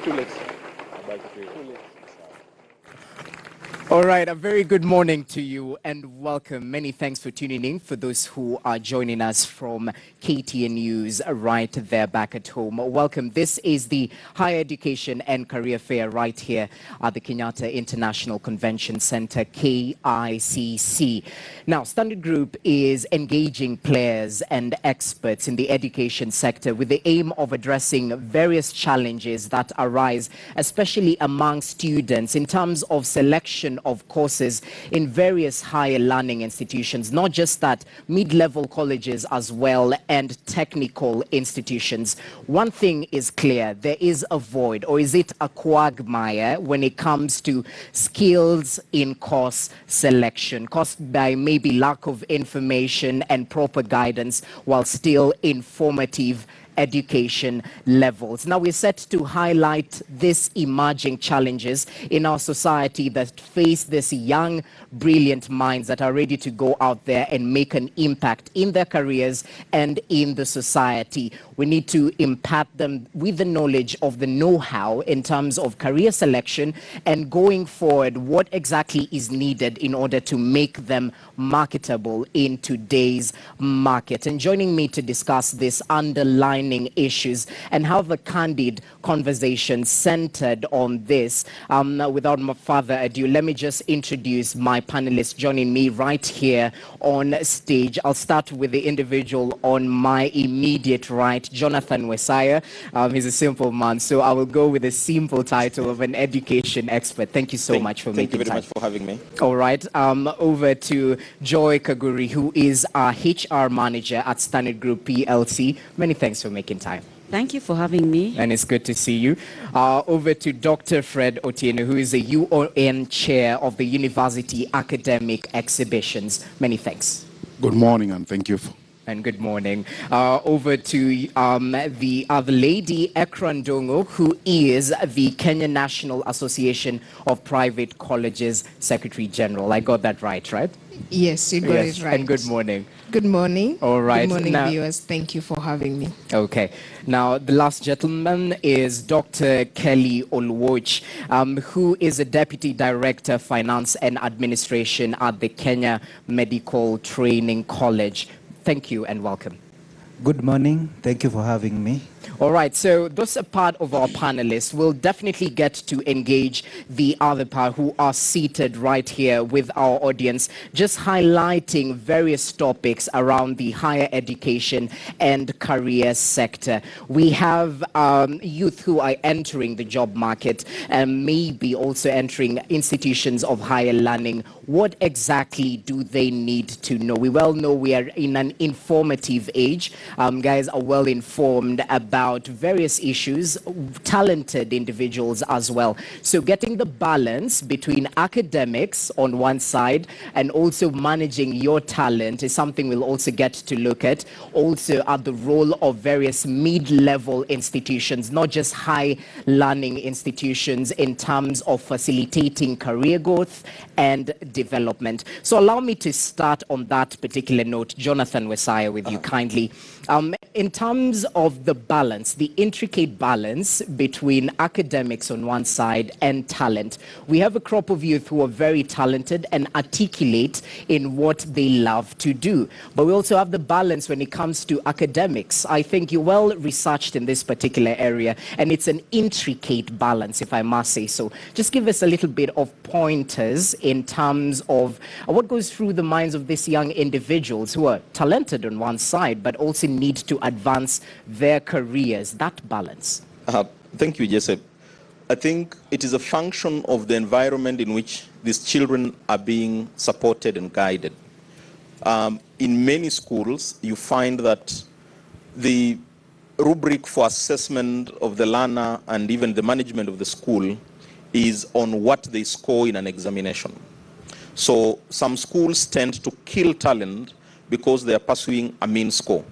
Too late. All right, a very good morning to you and welcome. Many thanks for tuning in for those who are joining us from KTN News right there back at home. Welcome. This is the Higher Education and Career Fair right here at the Kenyatta International Convention Center, KICC. Now, Standard Group is engaging players and experts in the education sector with the aim of addressing various challenges that arise, especially among students in terms of selection of courses in various higher learning institutions, not just that, mid-level colleges as well and technical institutions. One thing is clear, there is a void, or is it a quagmire when it comes to skills in course selection, caused by maybe lack of information and proper guidance while still informative education levels. Now we're set to highlight these emerging challenges in our society that face these young, brilliant minds that are ready to go out there and make an impact in their careers and in the society. We need to impact them with the knowledge of the know-how in terms of career selection and going forward, what exactly is needed in order to make them marketable in today's market. And joining me to discuss this underlying issues and have a candid conversation centered on this. Without further ado, let me just introduce my panelists joining me right here on stage. I'll start with the individual on my immediate right, Jonathan Wesaya. He's a simple man, so I will go with the simple title of an education expert. Thank you so much for making time. Thank you very much for having me. All right, over to Joy Kaguri, who is our HR manager at Standard Group PLC. Many thanks for making time. Thank you for having me. And it's good to see you. Over to Dr. Fred Otieno, who is the UON chair of the University Academic Exhibitions. Many thanks. Good morning and thank you. And good morning. Over to the other lady, Ekran Dongo, who is the Kenyan National Association of Private Colleges Secretary General. I got that right? Yes, you got it right. And good morning. Good morning. All right. Good morning, viewers. Thank you for having me. Okay. Now, the last gentleman is Dr. Kelly Olwoch, who is a Deputy Director, Finance and Administration at the Kenya Medical Training College. Thank you and welcome. Good morning. Thank you for having me. All right, so those are part of our panelists. We'll definitely get to engage the other part who are seated right here with our audience, just highlighting various topics around the higher education and career sector. We have youth who are entering the job market and maybe also entering institutions of higher learning. What exactly do they need to know? We well know we are in an informative age. Guys are well informed about various issues, talented individuals as well. So getting the balance between academics on one side and also managing your talent is something we'll also get to look at. Also at the role of various mid-level institutions, not just high learning institutions, in terms of facilitating career growth and development. So allow me to start on that particular note. Jonathan Wesaya with you kindly. In terms of the balance, the intricate balance between academics on one side and talent, we have a crop of youth who are very talented and articulate in what they love to do. But we also have the balance when it comes to academics. I think you're well researched in this particular area, and it's an intricate balance, if I must say so. Just give us a little bit of pointers in terms of what goes through the minds of these young individuals who are talented on one side, but also need to advance their careers, that balance. Thank you, Joseph. I think it is a function of the environment in which these children are being supported and guided. In many schools, you find that the rubric for assessment of the learner and even the management of the school is on what they score in an examination. So some schools tend to kill talent because they are pursuing a mean score.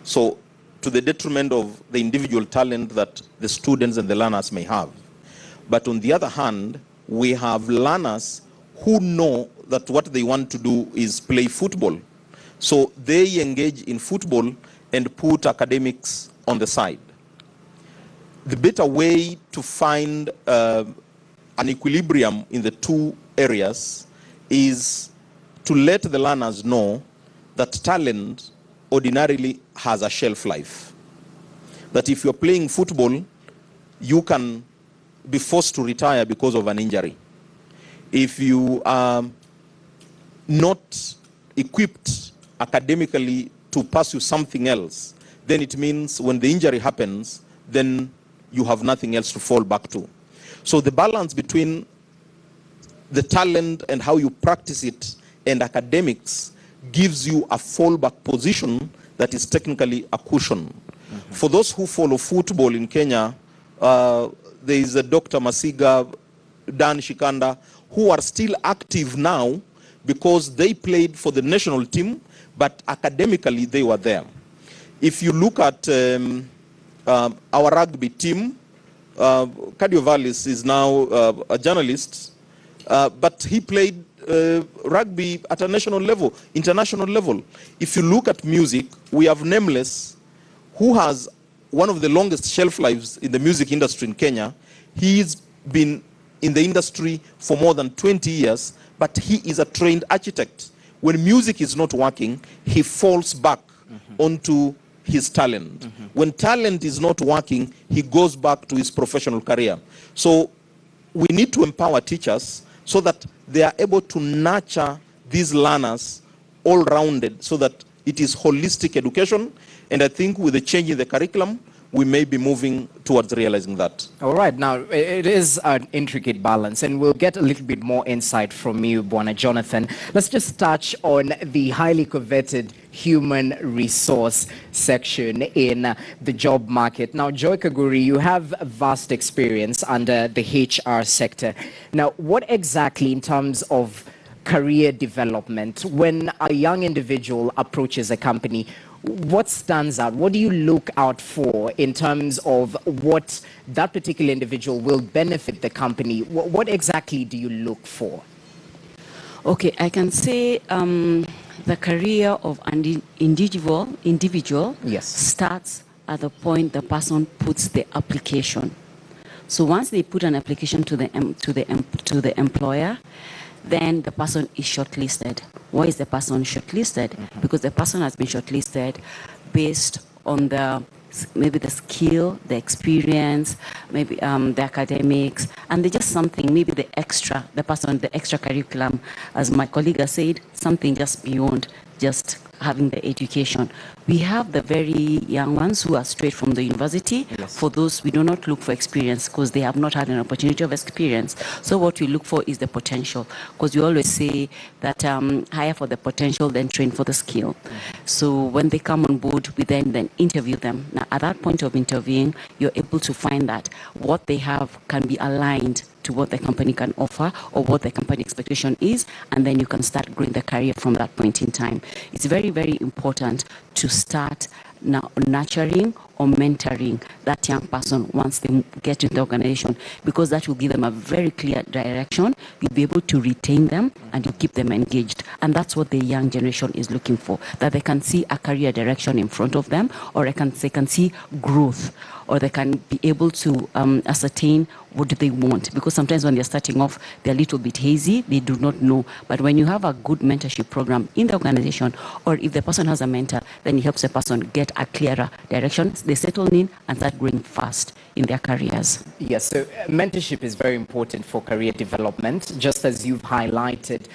So to the detriment of the individual talent that the students and the learners may have. But on the other hand, we have learners who know that what they want to do is play football. So they engage in football and put academics on the side. the better way to find an equilibrium in the two areas is to let the learners know that talent ordinarily has a shelf life. That if you're playing football, you can be forced to retire because of an injury. If you are not equipped academically to pursue something else, then it means when the injury happens, then you have nothing else to fall back to. So the balance between the talent and how you practice it and academics gives you a fallback position that is technically a cushion. For those who follow football in Kenya, there is a Dr. Masiga, Dan Shikanda, who are still active now because they played for the national team, but academically they were there. If you look at our rugby team, Cadio Vallis is now a journalist, but he played rugby at a national level, international level. If you look at music, we have Nameless, who has one of the longest shelf lives in the music industry in Kenya. He's been in the industry for more than 20 years, but he is a trained architect. When music is not working, he falls back onto his talent. When talent is not working, he goes back to his professional career. So we need to empower teachers so that they are able to nurture these learners all rounded so that it is holistic education. And I think with the change in the curriculum, we may be moving towards realizing that. All right, now it is an intricate balance, and we'll get a little bit more insight from you, Bwana Jonathan. Let's just touch on the highly coveted human resource section in the job market. Now, Joy Kaguri, you have vast experience under the HR sector. Now, what exactly in terms of career development, when a young individual approaches a company, what stands out? What do you look out for in terms of what that particular individual will benefit the company? What exactly do you look for? Okay, I can say the career of an individual Yes. starts at the point the person puts the application. So once they put an application to the employer, then the person is shortlisted. Why is the person shortlisted? Because the person has been shortlisted based on maybe the skill, the experience, maybe the academics, and they just something, maybe the extra curriculum, as my colleague has said, something just beyond just having the education. We have the very young ones who are straight from the university. Yes. For those, we do not look for experience because they have not had an opportunity of experience. So what we look for is the potential, because we always say that hire for the potential, then train for the skill. So when they come on board, we then interview them. Now, at that point of interviewing, you're able to find that what they have can be aligned to what the company can offer or what the company expectation is, and then you can start growing the career from that point in time. It's very, very important to start now nurturing or mentoring that young person once they get into the organization, because that will give them a very clear direction. You'll be able to retain them and you keep them engaged. And that's what the young generation is looking for, that they can see a career direction in front of them, or they can see growth, or they can be able to ascertain what do they want. Because sometimes when they're starting off, they're a little bit hazy, they do not know. But when you have a good mentorship program in the organization, or if the person has a mentor, then it helps the person get a clearer direction. They settle in and start growing fast in their careers. Yes, so mentorship is very important for career development, just as you've highlighted.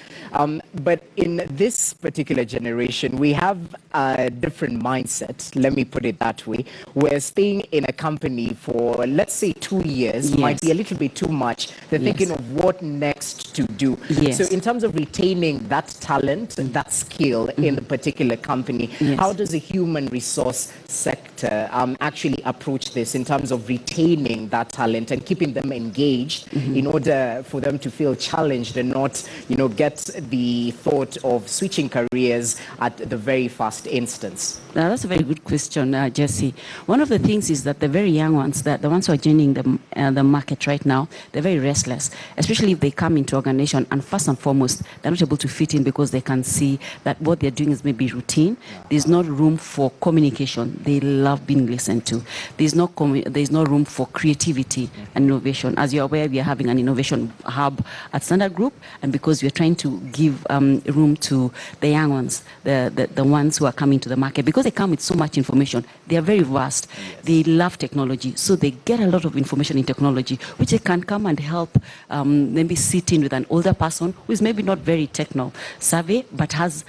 But in this particular generation, we have a different mindset, let me put it that way, where staying in a company for, let's say, 2 years might be a little bit too much. They're thinking of what next to do. Yes. So in terms of retaining that talent and that skill in a particular company, how does the human resource sector actually approach this in terms of retaining that talent and keeping them engaged in order for them to feel challenged and not, get the thought of switching careers at the very first instance? Now, that's a very good question, Jesse. One of the things is that the very young ones, the ones who are joining the market right now, they're very restless, especially if they come into organization and first and foremost, they're not able to fit in because they can see that what they're doing is maybe routine. There's not room for communication communication. They love being listened to. There's no room for creativity and innovation. As you're aware, we are having an innovation hub at Standard Group, and because we're trying to give room to the young ones, the ones who are coming to the market, because they come with so much information. They are very vast. Yes. They love technology, so they get a lot of information in technology, which they can come and help maybe sit in with an older person who is maybe not very techno savvy, but has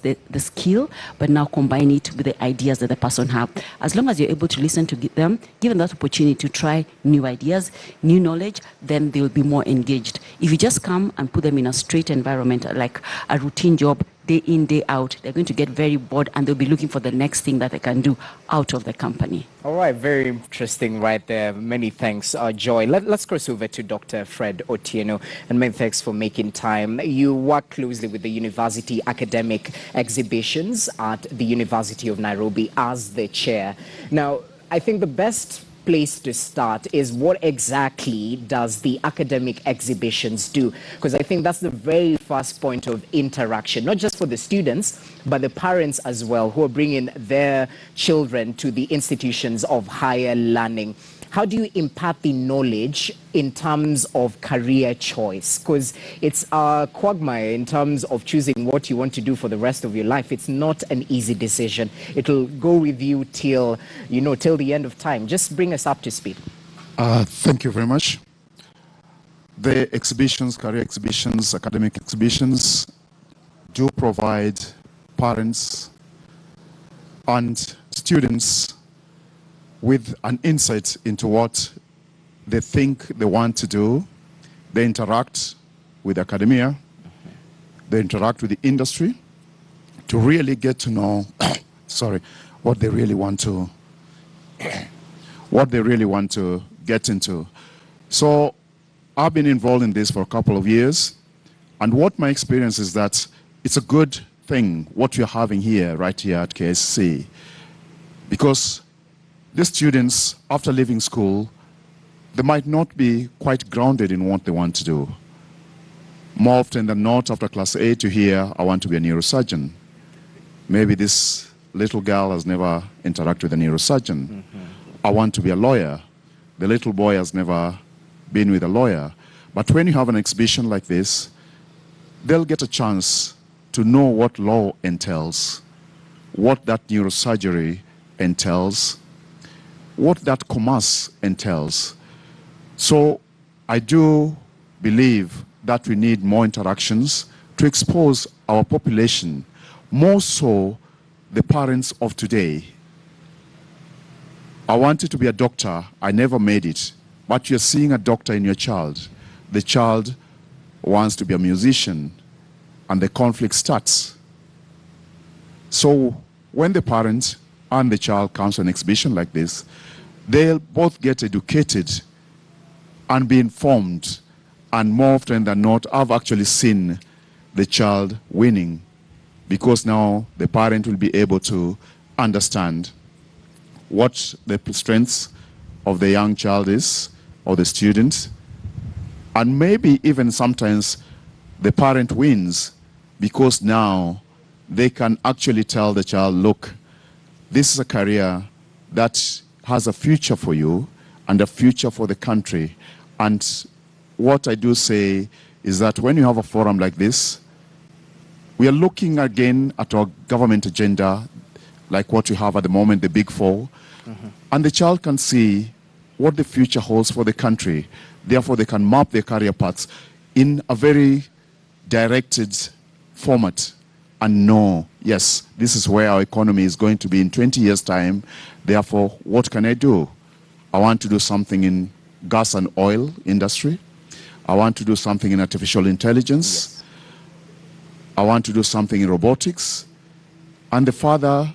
the skill, but now combine it with the ideas that the person have. As long as you're able to listen to them, give them that opportunity to try new ideas, new knowledge, then they will be more engaged. If you just come and put them in a straight environment, like a routine job, day in, day out, they're going to get very bored and they'll be looking for the next thing that they can do out of the company. All right, very interesting right there. Many thanks, Joy. Let's cross over to Dr. Fred Otieno, and many thanks for making time. You work closely with the university academic exhibitions at the University of Nairobi as the chair. Now, I think the best place to start is what exactly does the academic exhibitions do? Because I think that's the very first point of interaction, not just for the students, but the parents as well, who are bringing their children to the institutions of higher learning. How do you impart the knowledge in terms of career choice? Because it's a quagmire in terms of choosing what you want to do for the rest of your life. It's not an easy decision. It'll go with you till the end of time. Just bring us up to speed. Thank you very much. The exhibitions, career exhibitions, academic exhibitions do provide parents and students with an insight into what they think they want to do. They interact with academia, they interact with the industry to really get to know what they really want to get into. So I've been involved in this for a couple of years, and what my experience is that it's a good thing what we're having here, right here at KSC, because the students, after leaving school, they might not be quite grounded in what they want to do. More often than not, after class 8, you hear, I want to be a neurosurgeon. Maybe this little girl has never interacted with a neurosurgeon. Mm-hmm. I want to be a lawyer. The little boy has never been with a lawyer. But when you have an exhibition like this, they'll get a chance to know what law entails, what that neurosurgery entails, what that commerce entails. So I do believe that we need more interactions to expose our population, more so the parents of today. I wanted to be a doctor, I never made it, but you're seeing a doctor in your child. The child wants to be a musician, and the conflict starts. So when the parent and the child comes to an exhibition like this, they'll both get educated and be informed, and more often than not, I've actually seen the child winning, because now the parent will be able to understand what the strengths of the young child is, or the student, and maybe even sometimes the parent wins, because now they can actually tell the child, look, this is a career that has a future for you and a future for the country. And what I do say is that when you have a forum like this, we are looking again at our government agenda, like what we have at the moment, the Big Four, and the child can see what the future holds for the country. Therefore, they can map their career paths in a very directed format and know, yes, this is where our economy is going to be in 20 years' time. Therefore, what can I do? I want to do something in gas and oil industry. I want to do something in artificial intelligence. Yes. I want to do something in robotics. And the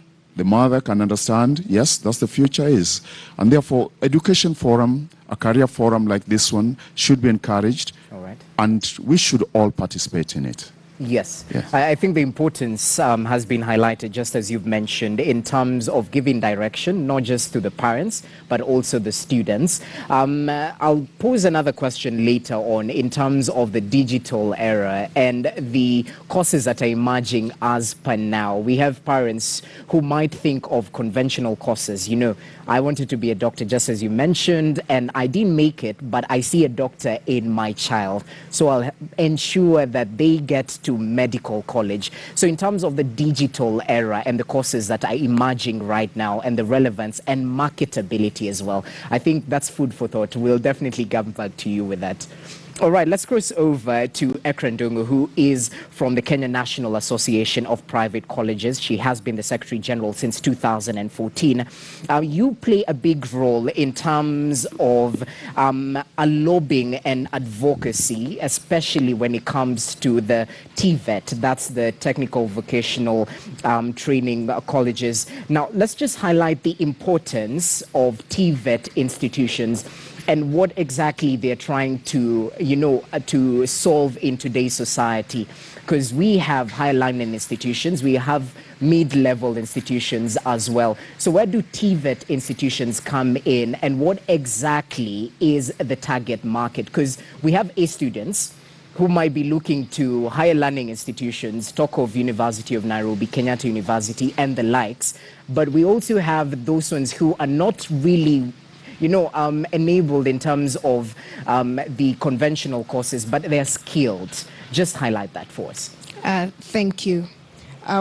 mother can understand, yes, that's the future is. And therefore, education forum, a career forum like this one should be encouraged. All right. And we should all participate in it. Yes. Yes. I think the importance has been highlighted, just as you've mentioned, in terms of giving direction, not just to the parents, but also the students. I'll pose another question later on in terms of the digital era and the courses that are emerging as per now. We have parents who might think of conventional courses. You know, I wanted to be a doctor, just as you mentioned, and I didn't make it, but I see a doctor in my child. So I'll ensure that they get to medical college. So in terms of the digital era and the courses that are emerging right now and the relevance and marketability as well, I think that's food for thought. We'll definitely come back to you with that. All right, let's cross over to Ekra Ndungu, who is from the Kenyan National Association of Private Colleges. She has been the Secretary General since 2014. You play a big role in terms of a lobbying and advocacy, especially when it comes to the TVET, that's the Technical Vocational Training Colleges. Now, let's just highlight the importance of TVET institutions and what exactly they're trying to, to solve in today's society. Because we have high-learning institutions, we have mid-level institutions as well. So where do TVET institutions come in, and what exactly is the target market? Because we have A students who might be looking to higher learning institutions, talk of University of Nairobi, Kenyatta University, and the likes. But we also have those ones who are not really enabled in terms of the conventional courses, but they're skilled. Just highlight that for us. Thank you.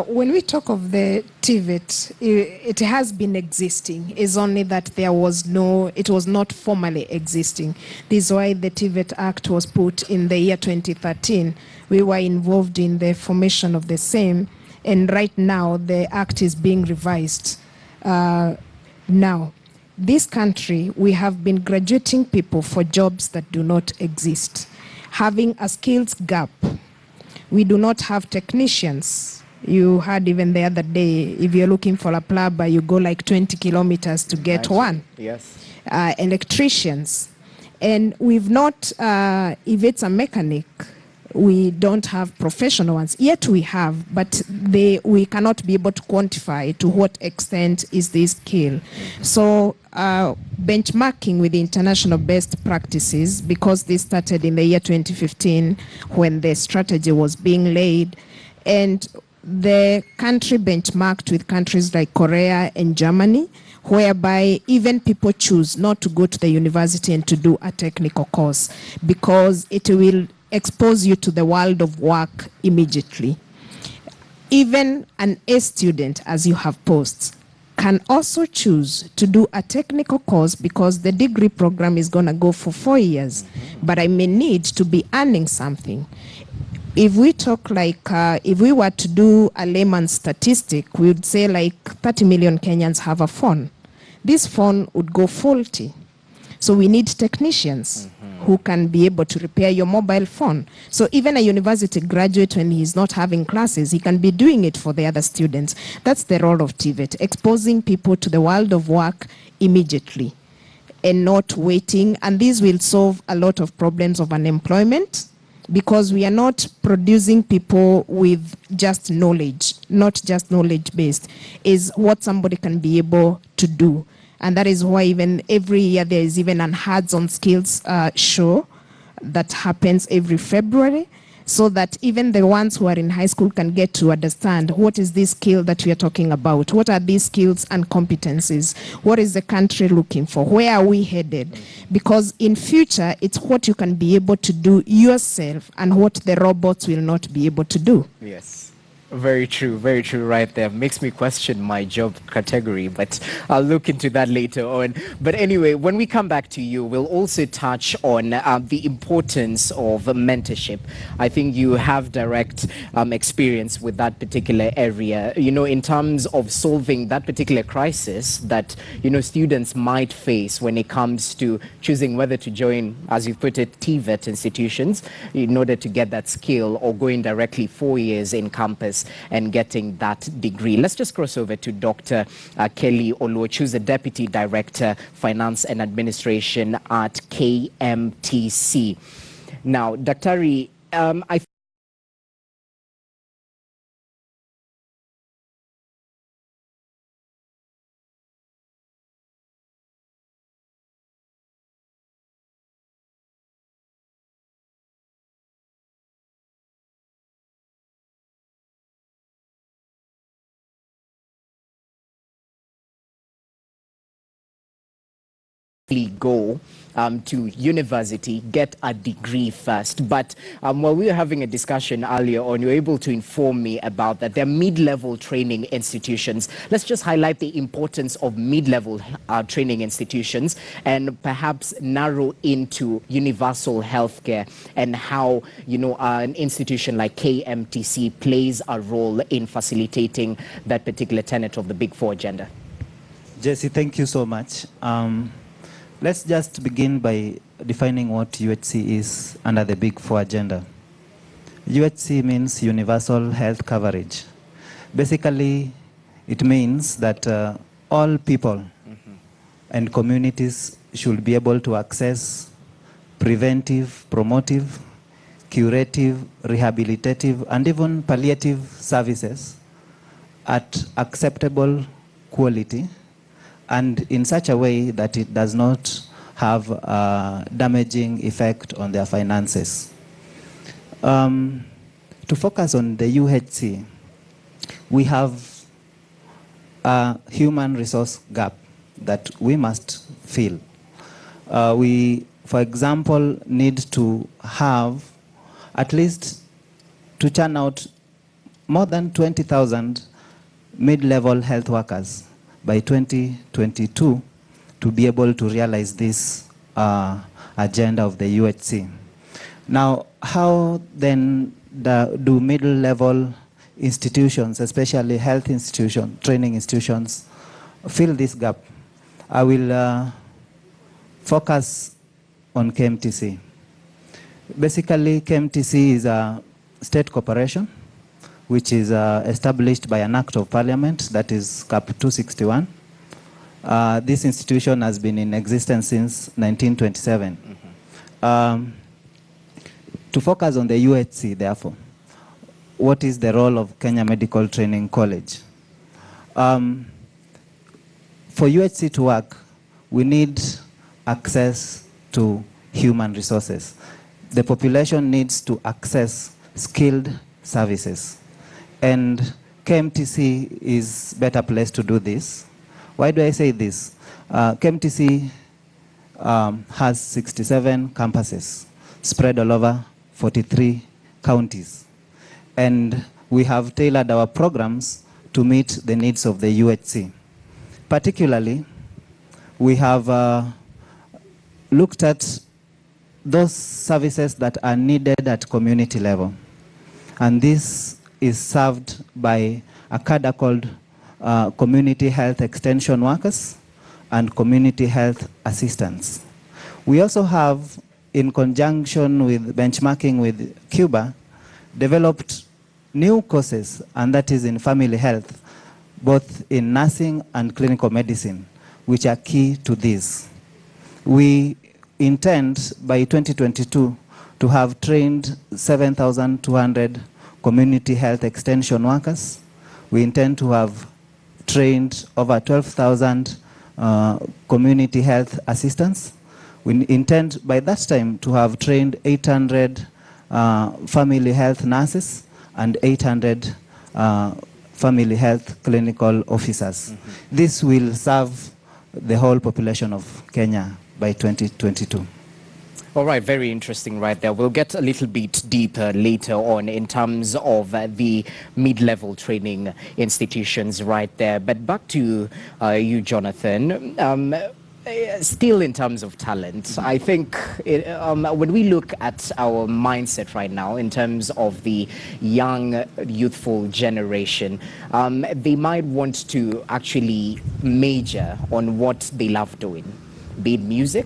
When we talk of the TVET, it has been existing. It's only that it was not formally existing. This is why the TVET Act was put in the year 2013. We were involved in the formation of the same, and right now the Act is being revised. Now, this country, we have been graduating people for jobs that do not exist, having a skills gap. We do not have technicians. You heard even the other day, if you're looking for a plumber, you go like 20 kilometers to get one. Yes. Electricians. And we've not, if it's a mechanic, we don't have professional ones. Yet we have, but we cannot be able to quantify to what extent is this skill. So benchmarking with the international best practices, because this started in the year 2015 when the strategy was being laid, and the country benchmarked with countries like Korea and Germany, whereby even people choose not to go to the university and to do a technical course because it will expose you to the world of work immediately. Even an A student, as you have posed, can also choose to do a technical course because the degree program is going to go for 4 years, but I may need to be earning something. If we talk like, if we were to do a layman's statistic, we would say like 30 million Kenyans have a phone. This phone would go faulty. So we need technicians who can be able to repair your mobile phone. So even a university graduate, when he's not having classes, he can be doing it for the other students. That's the role of TVET, exposing people to the world of work immediately and not waiting. And this will solve a lot of problems of unemployment, because we are not producing people with just knowledge, not just knowledge-based, is what somebody can be able to do. And that is why even every year there is even an hands-on skills show that happens every February, so that even the ones who are in high school can get to understand what is this skill that we are talking about, what are these skills and competencies, what is the country looking for, where are we headed? Because in future, it's what you can be able to do yourself and what the robots will not be able to do. Yes. Very true right there. Makes me question my job category, but I'll look into that later on. But anyway, when we come back to you, we'll also touch on the importance of mentorship. I think you have direct experience with that particular area, in terms of solving that particular crisis that, students might face when it comes to choosing whether to join, as you put it, TVET institutions in order to get that skill, or going directly 4 years in campus and getting that degree. Let's just cross over to Dr. Kelly Oluoch, who's the Deputy Director, Finance and Administration at KMTC. Now, Dr. I go to university, get a degree first. But while we were having a discussion earlier on, you were able to inform me about that. There are mid-level training institutions. Let's just highlight the importance of mid-level training institutions and perhaps narrow into universal healthcare and how, an institution like KMTC plays a role in facilitating that particular tenet of the Big Four agenda. Jesse, thank you so much. Let's just begin by defining what UHC is under the Big Four agenda. UHC means universal health coverage. Basically, it means that all people and communities should be able to access preventive, promotive, curative, rehabilitative, and even palliative services at acceptable quality and in such a way that it does not have a damaging effect on their finances. To focus on the UHC, we have a human resource gap that we must fill. We, for example, need to have at least to churn out more than 20,000 mid-level health workers by 2022 to be able to realize this agenda of the UHC. Now, how then do middle-level institutions, especially health institutions, training institutions, fill this gap? I will focus on KMTC. Basically, KMTC is a state corporation which is established by an act of parliament, that is Cap 261. This institution has been in existence since 1927. To focus on the UHC, therefore, what is the role of Kenya Medical Training College? For UHC to work, we need access to human resources. The population needs to access skilled services. And KMTC is better placed to do this. Why do I say this? KMTC has 67 campuses spread all over 43 counties. And we have tailored our programs to meet the needs of the UHC. Particularly, we have looked at those services that are needed at community level. And this is served by a cadre called community health extension workers and community health assistants. We also have, in conjunction with benchmarking with Cuba, developed new courses, and that is in family health, both in nursing and clinical medicine, which are key to this. We intend by 2022 to have trained 7,200 community health extension workers. We intend to have trained over 12,000 community health assistants. We intend by that time to have trained 800 family health nurses and 800 family health clinical officers. This will serve the whole population of Kenya by 2022. All right, very interesting right there. We'll get a little bit deeper later on in terms of the mid-level training institutions right there. But back to you, Jonathan. Still in terms of talent, I think when we look at our mindset right now in terms of the young, youthful generation, they might want to actually major on what they love doing. Be it music,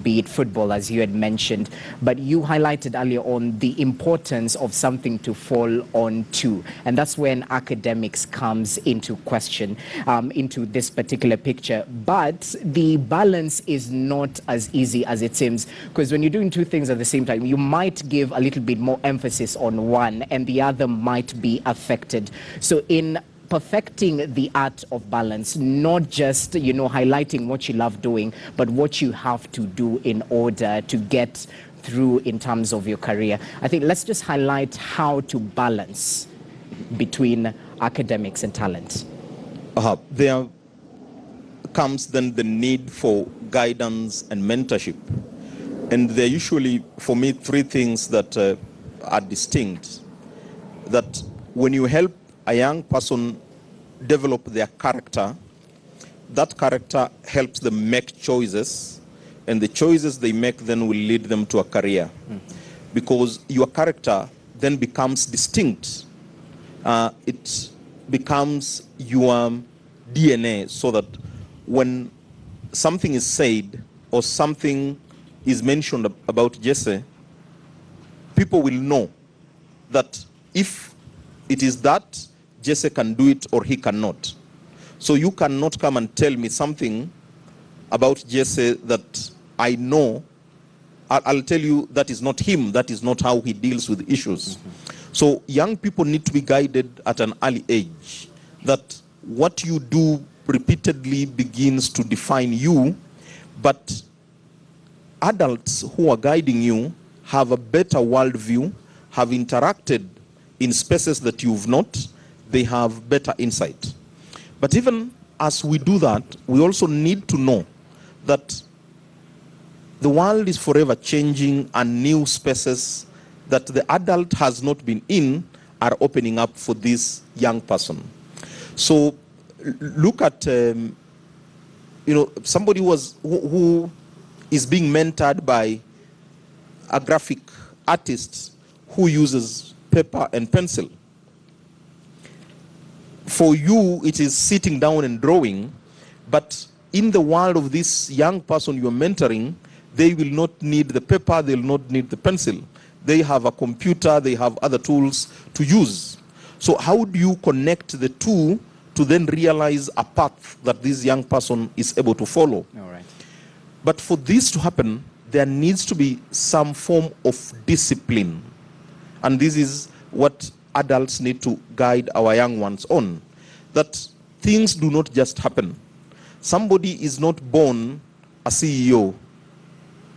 be it football, as you had mentioned. But you highlighted earlier on the importance of something to fall on to. And that's when academics comes into question, into this particular picture. But the balance is not as easy as it seems. Because when you're doing two things at the same time, you might give a little bit more emphasis on one and the other might be affected. So in perfecting the art of balance, not just, highlighting what you love doing, but what you have to do in order to get through in terms of your career. I think let's just highlight how to balance between academics and talent. There are comes then the need for guidance and mentorship. And there are usually, for me, three things that are distinct. That when you help a young person develop their character, that character helps them make choices, and the choices they make then will lead them to a career. Because your character then becomes distinct. It becomes your DNA, so that when something is said or something is mentioned about Jesse, people will know that if it is that, Jesse can do it or he cannot. So you cannot come and tell me something about Jesse that I know. I'll tell you that is not him, that is not how he deals with issues. So young people need to be guided at an early age, that what you do repeatedly begins to define you, but adults who are guiding you have a better worldview, have interacted in spaces that you've not, they have better insight. But even as we do that, we also need to know that the world is forever changing, and new spaces that the adult has not been in are opening up for this young person. So look at somebody who is being mentored by a graphic artist who uses paper and pencil. For you, it is sitting down and drawing, but in the world of this young person you're mentoring, they will not need the paper, they will not need the pencil. They have a computer, they have other tools to use. So how do you connect the two to then realize a path that this young person is able to follow? All right. But for this to happen, there needs to be some form of discipline. And this is what adults need to guide our young ones on. That things do not just happen. Somebody is not born a CEO.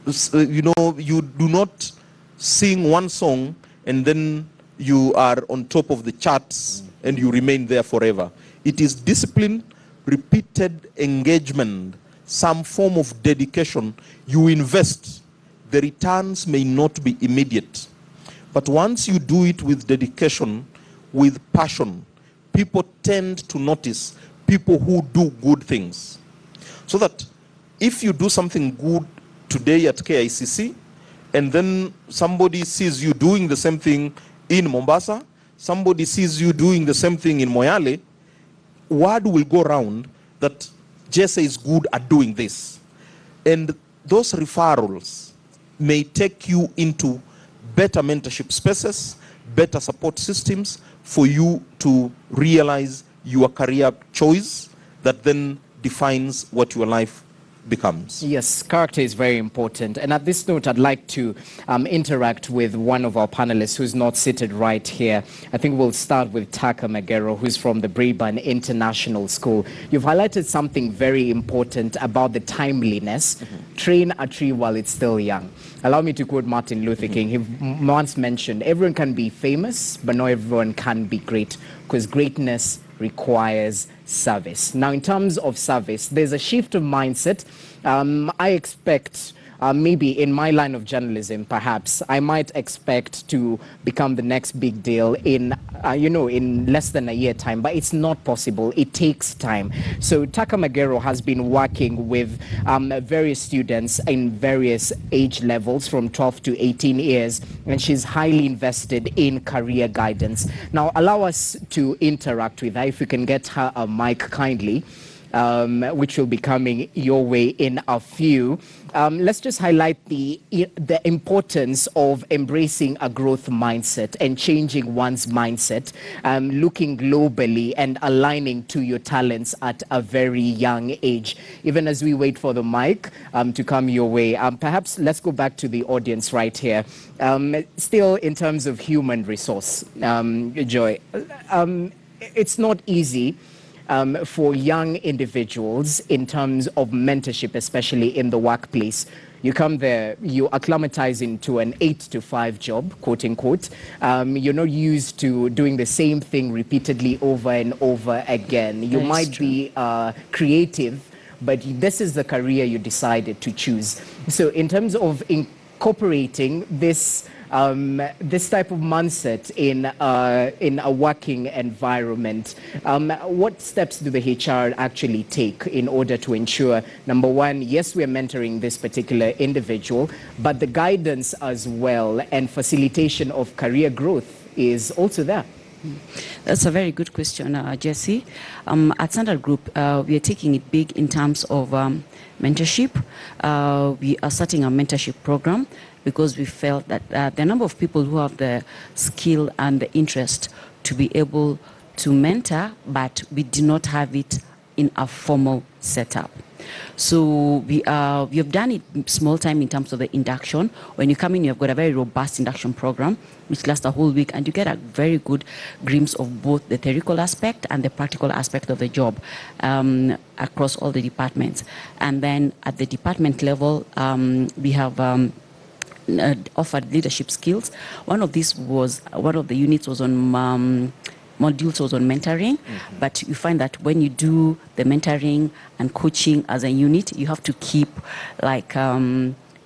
You do not sing one song and then you are on top of the charts and you remain there forever. It is discipline, repeated engagement, some form of dedication. You invest. The returns may not be immediate. But once you do it with dedication, with passion, people tend to notice people who do good things. So that if you do something good today at KICC, and then somebody sees you doing the same thing in Mombasa, somebody sees you doing the same thing in Moyale, word will go around that Jesse is good at doing this. And those referrals may take you into better mentorship spaces, better support systems for you to realize your career choice that then defines what your life becomes. Yes, character is very important. And at this note, I'd like to interact with one of our panelists who's not seated right here. I think we'll start with Taka Magero, who's from the Braeburn International School. You've highlighted something very important about the timeliness. Train a tree while it's still young. Allow me to quote Martin Luther King. He once mentioned, everyone can be famous, but not everyone can be great, because greatness requires service. Now, in terms of service, there's a shift of mindset. I expect maybe in my line of journalism, perhaps I might expect to become the next big deal in in less than a year time, but it's not possible. It takes time. So Taka Magero has been working with various students in various age levels from 12 to 18 years, and she's highly invested in career guidance. Now, allow us to interact with her. If we can get her a mic kindly. Which will be coming your way in a few. Let's just highlight the importance of embracing a growth mindset and changing one's mindset, looking globally and aligning to your talents at a very young age. Even as we wait for the mic to come your way, perhaps let's go back to the audience right here. Still in terms of human resource, Joy, it's not easy for young individuals in terms of mentorship, especially in the workplace. You come there, you acclimatize into an 8-to-5 job, quote unquote. You're not used to doing the same thing repeatedly over and over again. You might be creative, but this is the career you decided to choose. So in terms of incorporating this this type of mindset in a working environment, what steps do the HR actually take in order to ensure, number one, yes, we are mentoring this particular individual, but the guidance as well and facilitation of career growth is also there? That's a very good question, Jesse. At Standard Group, we are taking it big in terms of mentorship. We are starting a mentorship program because we felt that the number of people who have the skill and the interest to be able to mentor, but we do not have it in a formal setup. So we have done it small time in terms of the induction. When you come in, you've got a very robust induction program, which lasts a whole week, and you get a very good glimpse of both the theoretical aspect and the practical aspect of the job across all the departments. And then at the department level, we have offered leadership skills. One of the units was on modules was on mentoring, but you find that when you do the mentoring and coaching as a unit, you have to keep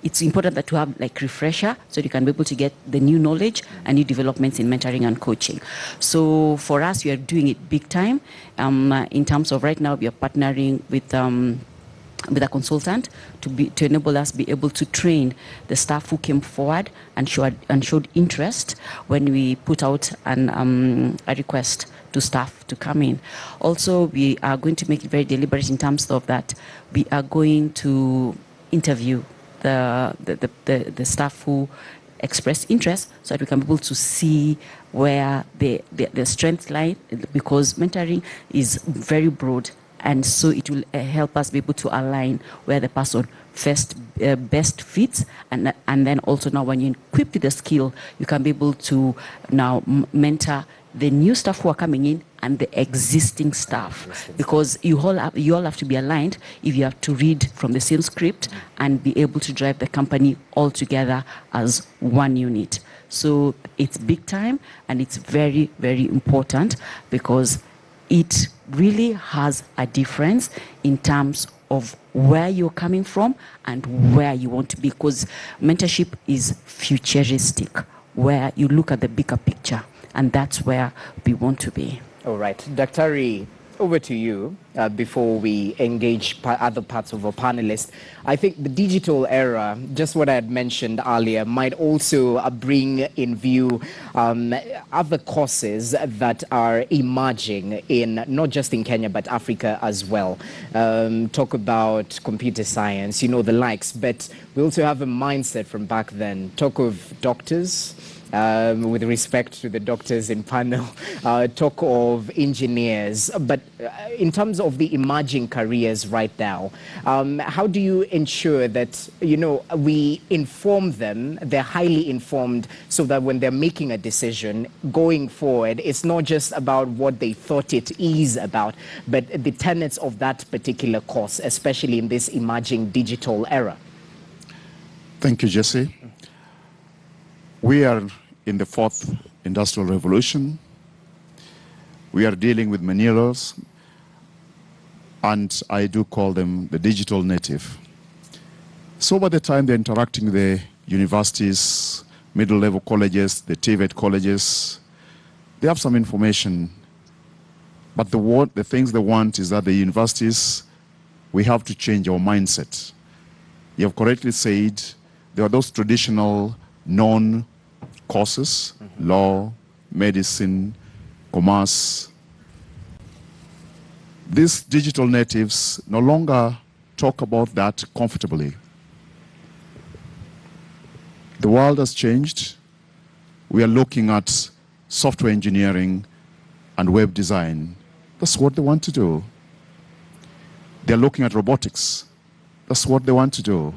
it's important that you have like refresher so you can be able to get the new knowledge and new developments in mentoring and coaching. So for us, we are doing it big time. In terms of right now, we are partnering with a consultant to enable us be able to train the staff who came forward and showed interest when we put out a request to staff to come in. Also, we are going to make it very deliberate in terms of that we are going to interview the staff who expressed interest so that we can be able to see where the strengths lie, because mentoring is very broad. And so it will help us be able to align where the person best fits. And then also now when you're equipped with the skill, you can be able to now mentor the new staff who are coming in and the existing staff. Because you all have to be aligned if you have to read from the same script and be able to drive the company all together as one unit. So it's big time and it's very, very important because it really has a difference in terms of where you're coming from and where you want to be, because mentorship is futuristic, where you look at the bigger picture, and that's where we want to be. All right, Daktari, over to you before we engage other parts of our panelists. I think the digital era, just what I had mentioned earlier, might also bring in view other courses that are emerging in not just in Kenya but Africa as well. Talk about computer science, the likes, but we also have a mindset from back then. Talk of doctors. With respect to the doctors in panel, talk of engineers, but in terms of the emerging careers right now, how do you ensure that, we inform them, they're highly informed, so that when they're making a decision going forward, it's not just about what they thought it is about, but the tenets of that particular course, especially in this emerging digital era? Thank you, Jesse. We are in the fourth industrial revolution. We are dealing with millennials, and I do call them the digital native. So by the time they're interacting with the universities, middle-level colleges, the TVET colleges, they have some information. But the things they want is that the universities, we have to change our mindset. You have correctly said there are those traditional known courses, law, medicine, commerce. These digital natives no longer talk about that comfortably. The world has changed. We are looking at software engineering and web design. That's what they want to do. They're looking at robotics. That's what they want to do.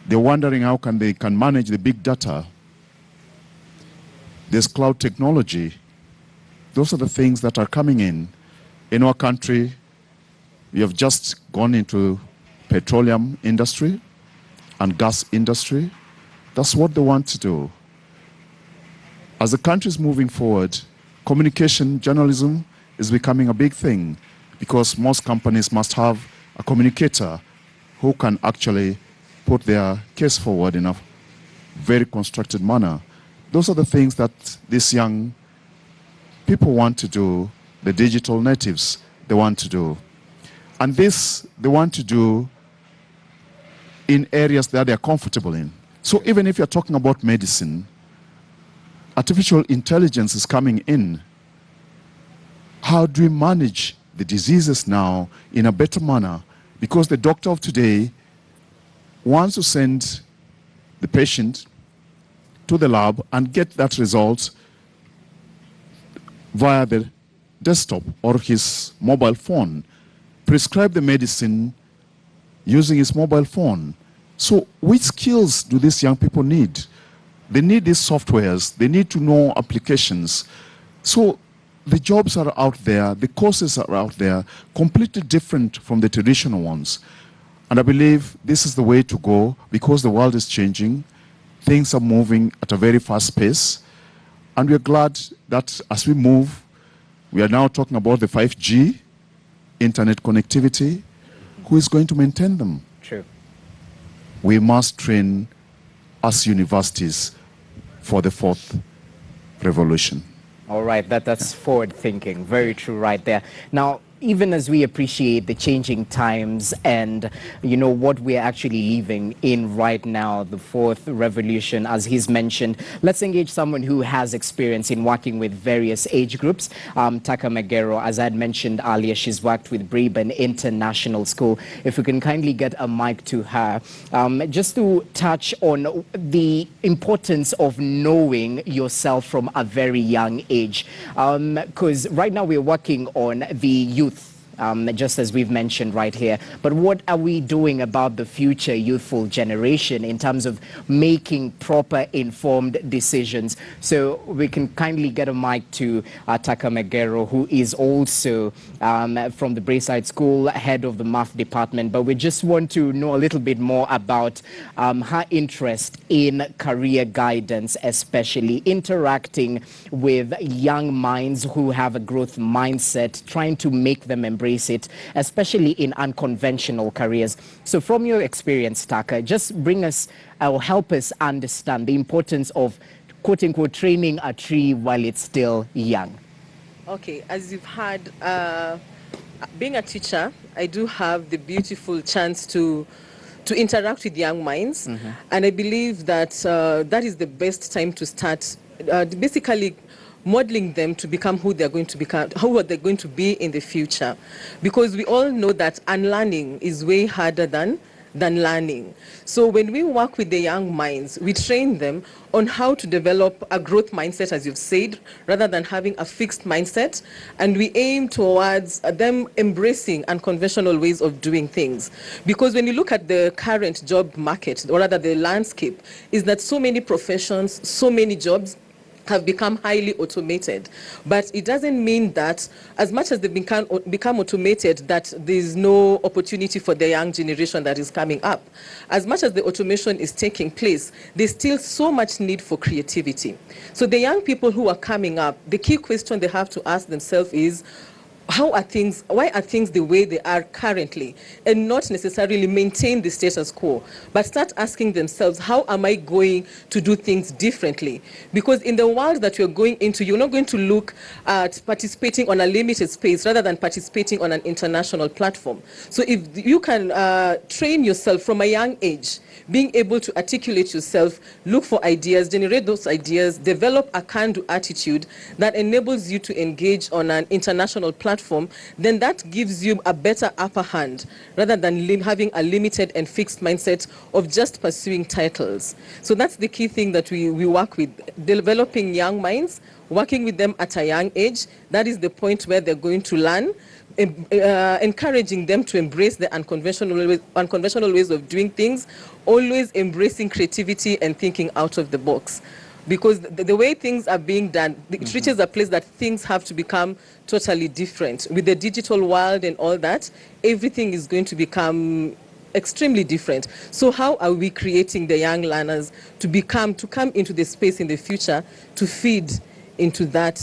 They're wondering how they can manage the big data. There's cloud technology. Those are the things that are coming in. In our country, we have just gone into petroleum industry and gas industry. That's what they want to do. As the country is moving forward, communication, journalism is becoming a big thing because most companies must have a communicator who can actually put their case forward in a very constructed manner. Those are the things that these young people want to do, the digital natives, they want to do. And this, they want to do in areas that they're comfortable in. So even if you're talking about medicine, artificial intelligence is coming in. How do we manage the diseases now in a better manner? Because the doctor of today wants to send the patient to the lab and get that result via the desktop or his mobile phone, prescribe the medicine using his mobile phone. So which skills do these young people need? They need these softwares, they need to know applications. So the jobs are out there, the courses are out there, completely different from the traditional ones. And I believe this is the way to go because the world is changing. Things are moving at a very fast pace. And we're glad that as we move, we are now talking about the 5G, internet connectivity. Who is going to maintain them? True. We must train as universities for the fourth revolution. All right, that's forward thinking. Very true right there. Now, even as we appreciate the changing times and, you know, what we're actually living in right now, the fourth revolution, as he's mentioned, let's engage someone who has experience in working with various age groups. Taka Megero, as I had mentioned earlier, she's worked with Braben International School. If we can kindly get a mic to her, just to touch on the importance of knowing yourself from a very young age. Because right now we're working on the youth. Just as we've mentioned right here. But what are we doing about the future youthful generation in terms of making proper informed decisions? So we can kindly get a mic to Taka Megero, who is also from the Braeside School, head of the math department. But we just want to know a little bit more about her interest in career guidance, especially interacting with young minds who have a growth mindset, trying to make them embrace it, especially in unconventional careers. So from your experience, Taka, just bring us or help us understand the importance of, quote unquote, training a tree while it's still young. Okay, as you've heard, being a teacher, I do have the beautiful chance to interact with young minds. Mm-hmm. And I believe that that is the best time to start basically modeling them to become who they're going to become, who are they going to be in the future. Because we all know that unlearning is way harder than learning. So when we work with the young minds, we train them on how to develop a growth mindset, as you've said, rather than having a fixed mindset. And we aim towards them embracing unconventional ways of doing things. Because when you look at the current job market, or rather the landscape, is that so many professions, so many jobs have become highly automated. But it doesn't mean that as much as they become automated, that there's no opportunity for the young generation that is coming up. As much as the automation is taking place, there's still so much need for creativity. So the young people who are coming up, the key question they have to ask themselves is, why are things the way they are currently, and not necessarily maintain the status quo, but start asking themselves, how am I going to do things differently? Because in the world that you're going into, you're not going to look at participating on a limited space rather than participating on an international platform. So if you can train yourself from a young age, being able to articulate yourself, look for ideas, generate those ideas, develop a can-do attitude that enables you to engage on an international platform, then that gives you a better upper hand rather than having a limited and fixed mindset of just pursuing titles. So that's the key thing that we work with, developing young minds, working with them at a young age. That is the point where they're going to learn, encouraging them to embrace the unconventional ways of doing things, always embracing creativity and thinking out of the box. Because the way things are being done, it reaches a place that things have to become totally different. With the digital world and all that, everything is going to become extremely different. So how are we creating the young learners to come into the space in the future to feed into that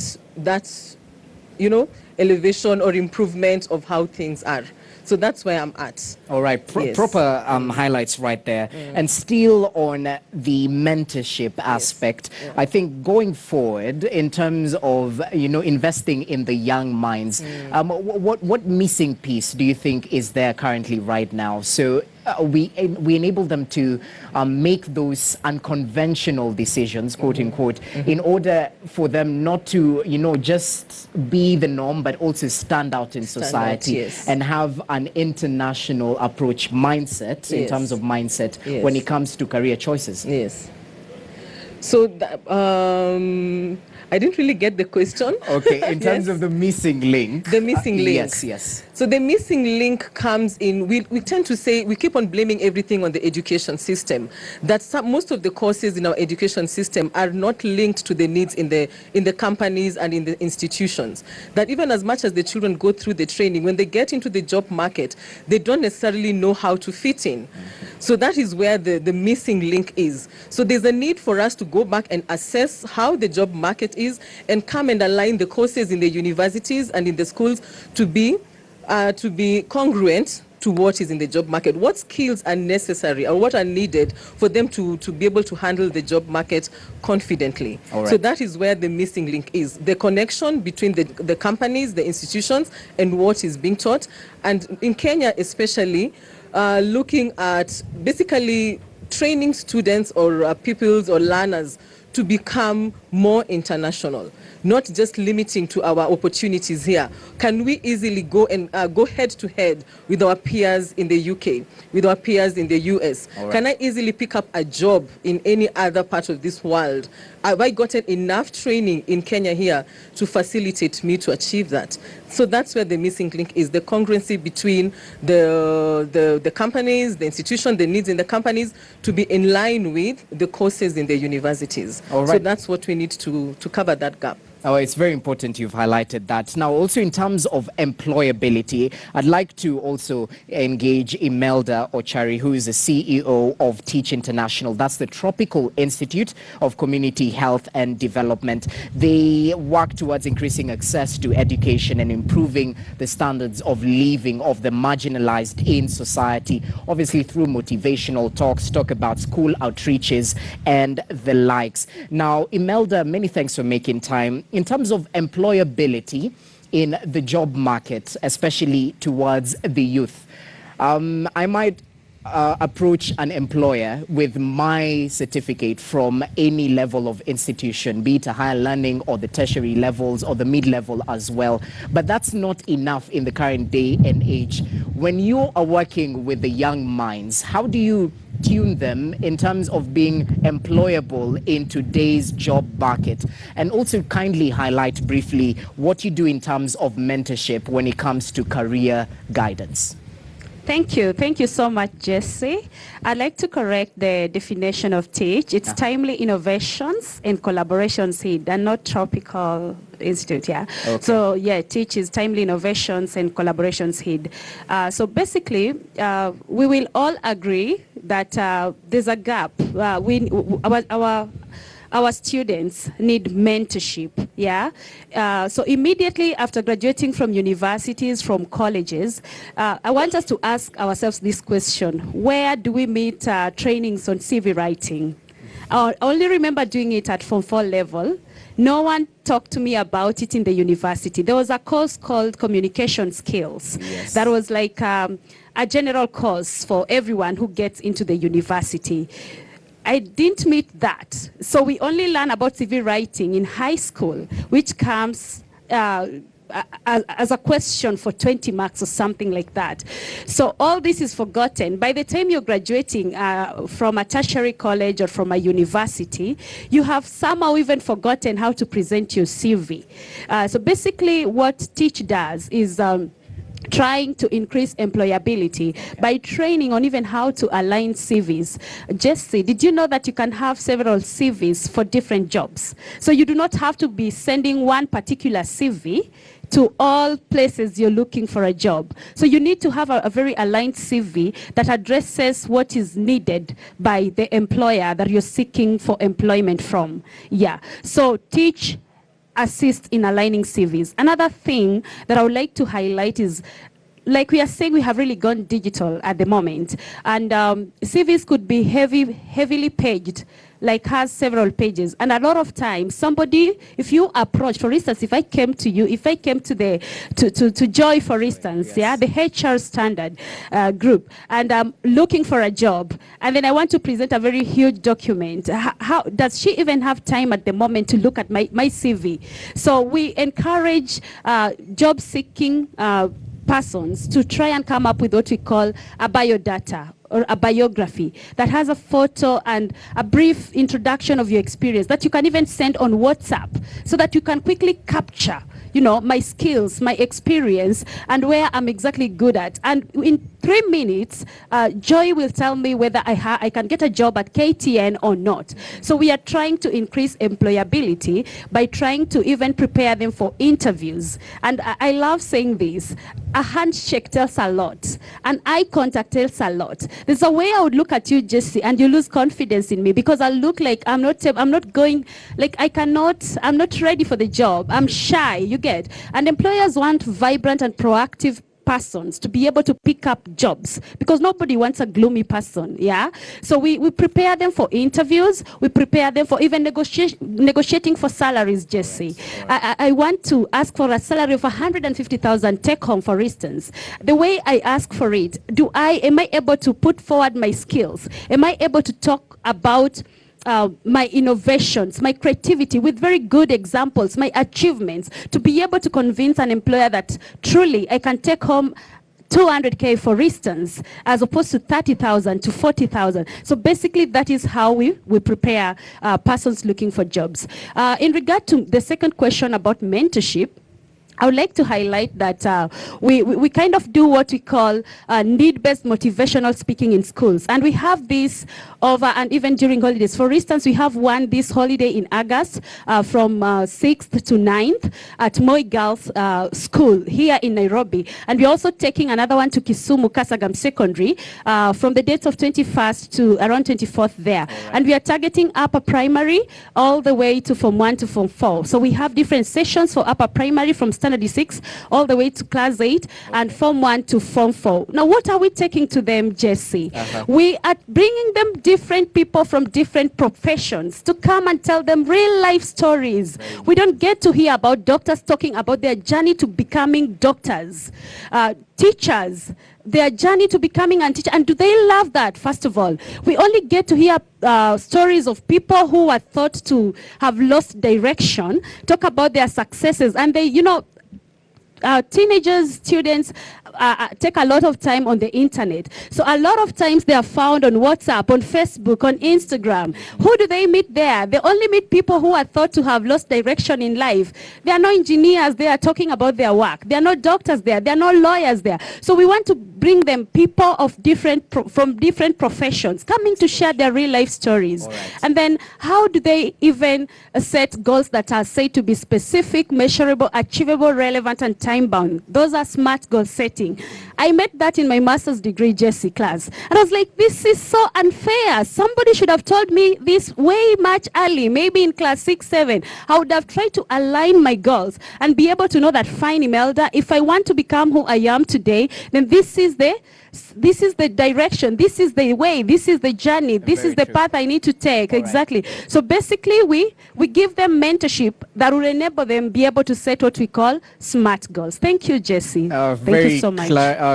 elevation or improvement of how things are. So that's where I'm at. All right, Yes. proper highlights right there. And still on the mentorship aspect, I think going forward in terms of, investing in the young minds, what missing piece do you think is there currently right now? So we enable them to make those unconventional decisions, quote unquote, in order for them not to, just be the norm, but also stand out in society yes. and have an international approach mindset in Yes. terms of mindset Yes. when it comes to career choices. Yes. So I didn't really get the question. Okay, in terms Yes. of the missing link. The missing link. Yes. So the missing link comes in, we tend to say, we keep on blaming everything on the education system. That most of the courses in our education system are not linked to the needs in the companies and in the institutions. That even as much as the children go through the training, when they get into the job market, they don't necessarily know how to fit in. So that is where the missing link is. So there's a need for us to go back and assess how the job market is and come and align the courses in the universities and in the schools to be congruent to what is in the job market. What skills are necessary or what are needed for them to be able to handle the job market confidently. All right. So that is where the missing link is. The connection between the companies, the institutions, and what is being taught. And in Kenya especially, looking at basically training students or pupils or learners to become more international, not just limiting to our opportunities here. Can we easily go and go head to head with our peers in the UK, with our peers in the US? All right. Can I easily pick up a job in any other part of this world? Have I gotten enough training in Kenya here to facilitate me to achieve that? So that's where the missing link is, the congruency between the companies, the institution, the needs in the companies to be in line with the courses in the universities. All right. So that's what we need to cover that gap. Oh, it's very important you've highlighted that. Now, also in terms of employability, I'd like to also engage Imelda Ochari, who is the CEO of Teach International. That's the Tropical Institute of Community Health and Development. They work towards increasing access to education and improving the standards of living of the marginalized in society, obviously through motivational talks, talk about school outreaches and the likes. Now, Imelda, many thanks for making time. In terms of employability in the job market, especially towards the youth, I might approach an employer with my certificate from any level of institution, be it a higher learning or the tertiary levels or the mid-level as well. But that's not enough in the current day and age. When you are working with the young minds, how do you tune them in terms of being employable in today's job market? And also kindly highlight briefly what you do in terms of mentorship when it comes to career guidance. Thank you. Thank you so much, Jesse. I'd like to correct the definition of Teach. It's timely innovations and collaborations seed and not Tropical Institute, yeah. Okay. So, yeah, Teach is timely innovations and collaborations seed. So basically, we will all agree that there's a gap. Our students need mentorship, yeah? So immediately after graduating from universities, from colleges, I want us to ask ourselves this question: where do we meet trainings on CV writing? I only remember doing it at Form 4 level. No one talked to me about it in the university. There was a course called Communication Skills. Yes. That was like a general course for everyone who gets into the university. I didn't meet that. So we only learn about CV writing in high school, which comes as a question for 20 marks or something like that. So all this is forgotten. By the time you're graduating from a tertiary college or from a university, you have somehow even forgotten how to present your CV. So basically what Teach does is trying to increase employability by training on even how to align CVs. Jesse, did you know that you can have several CVs for different jobs? So you do not have to be sending one particular CV to all places you're looking for a job. So you need to have a very aligned CV that addresses what is needed by the employer that you're seeking for employment from. Yeah. So Teach assist in aligning CVs. Another thing that I would like to highlight is, like we are saying, we have really gone digital at the moment, and CVs could be heavily paged, like has several pages. And a lot of times, somebody, if you approach, for instance, if I came to Joy, for instance, yes. the HR standard group, and I'm looking for a job, and then I want to present a very huge document. How does she even have time at the moment to look at my CV? So we encourage job-seeking persons to try and come up with what we call a biodata or a biography that has a photo and a brief introduction of your experience that you can even send on WhatsApp, so that you can quickly capture, my skills, my experience, and where I'm exactly good at. And in 3 minutes, Joy will tell me whether I can get a job at KTN or not. So we are trying to increase employability by trying to even prepare them for interviews. And I love saying this: a handshake tells a lot, an eye contact tells a lot. There's a way I would look at you, Jesse, and you lose confidence in me, because I look like I'm not going, like I'm not ready for the job. I'm shy, you get. And employers want vibrant and proactive persons to be able to pick up jobs, because nobody wants a gloomy person. So we prepare them for interviews. We prepare them for even negotiating for salaries, Jesse. I want to ask for a salary of 150,000 take home, for instance. The way I ask for it, am I able to put forward my skills? Am I able to talk about my innovations, my creativity, with very good examples, my achievements, to be able to convince an employer that truly I can take home 200K, for instance, as opposed to 30,000 to 40,000. So basically, that is how we prepare persons looking for jobs. In regard to the second question about mentorship, I would like to highlight that we kind of do what we call need-based motivational speaking in schools. And we have this over and even during holidays. For instance, we have one this holiday in August from 6th to 9th at Moi Girls School here in Nairobi. And we're also taking another one to Kisumu Kasagam Secondary from the dates of 21st to around 24th there. Right. And we are targeting upper primary all the way to Form 1 to Form 4. So we have different sessions for upper primary from Standard 6 all the way to Class 8, and Form 1 to Form 4. Now, what are we taking to them, Jesse? We are bringing them different people from different professions to come and tell them real life stories. We don't get to hear about doctors talking about their journey to becoming doctors. Teachers, their journey to becoming a teacher. And do they love that, first of all? We only get to hear stories of people who are thought to have lost direction, talk about their successes, and they, teenagers, students take a lot of time on the internet. So a lot of times they are found on WhatsApp, on Facebook, on Instagram. Who do they meet there? They only meet people who are thought to have lost direction in life. They are not engineers. They are talking about their work. They are not doctors there. They are not lawyers there. So we want to bring them people of from different professions coming to share their real life stories. Right. And then how do they even set goals that are said to be specific, measurable, achievable, relevant, and time bound? Those are SMART goal setting. I met that in my master's degree, Jesse, class. And I was like, this is so unfair. Somebody should have told me this way much early, maybe in class 6, 7. I would have tried to align my goals and be able to know that, fine, Imelda, if I want to become who I am today, then this is the direction, this is the way, this is the journey, this is the path I need to take. All exactly. Right. So basically, we give them mentorship that will enable them be able to set what we call SMART goals. Thank you, Jesse. Thank you so much.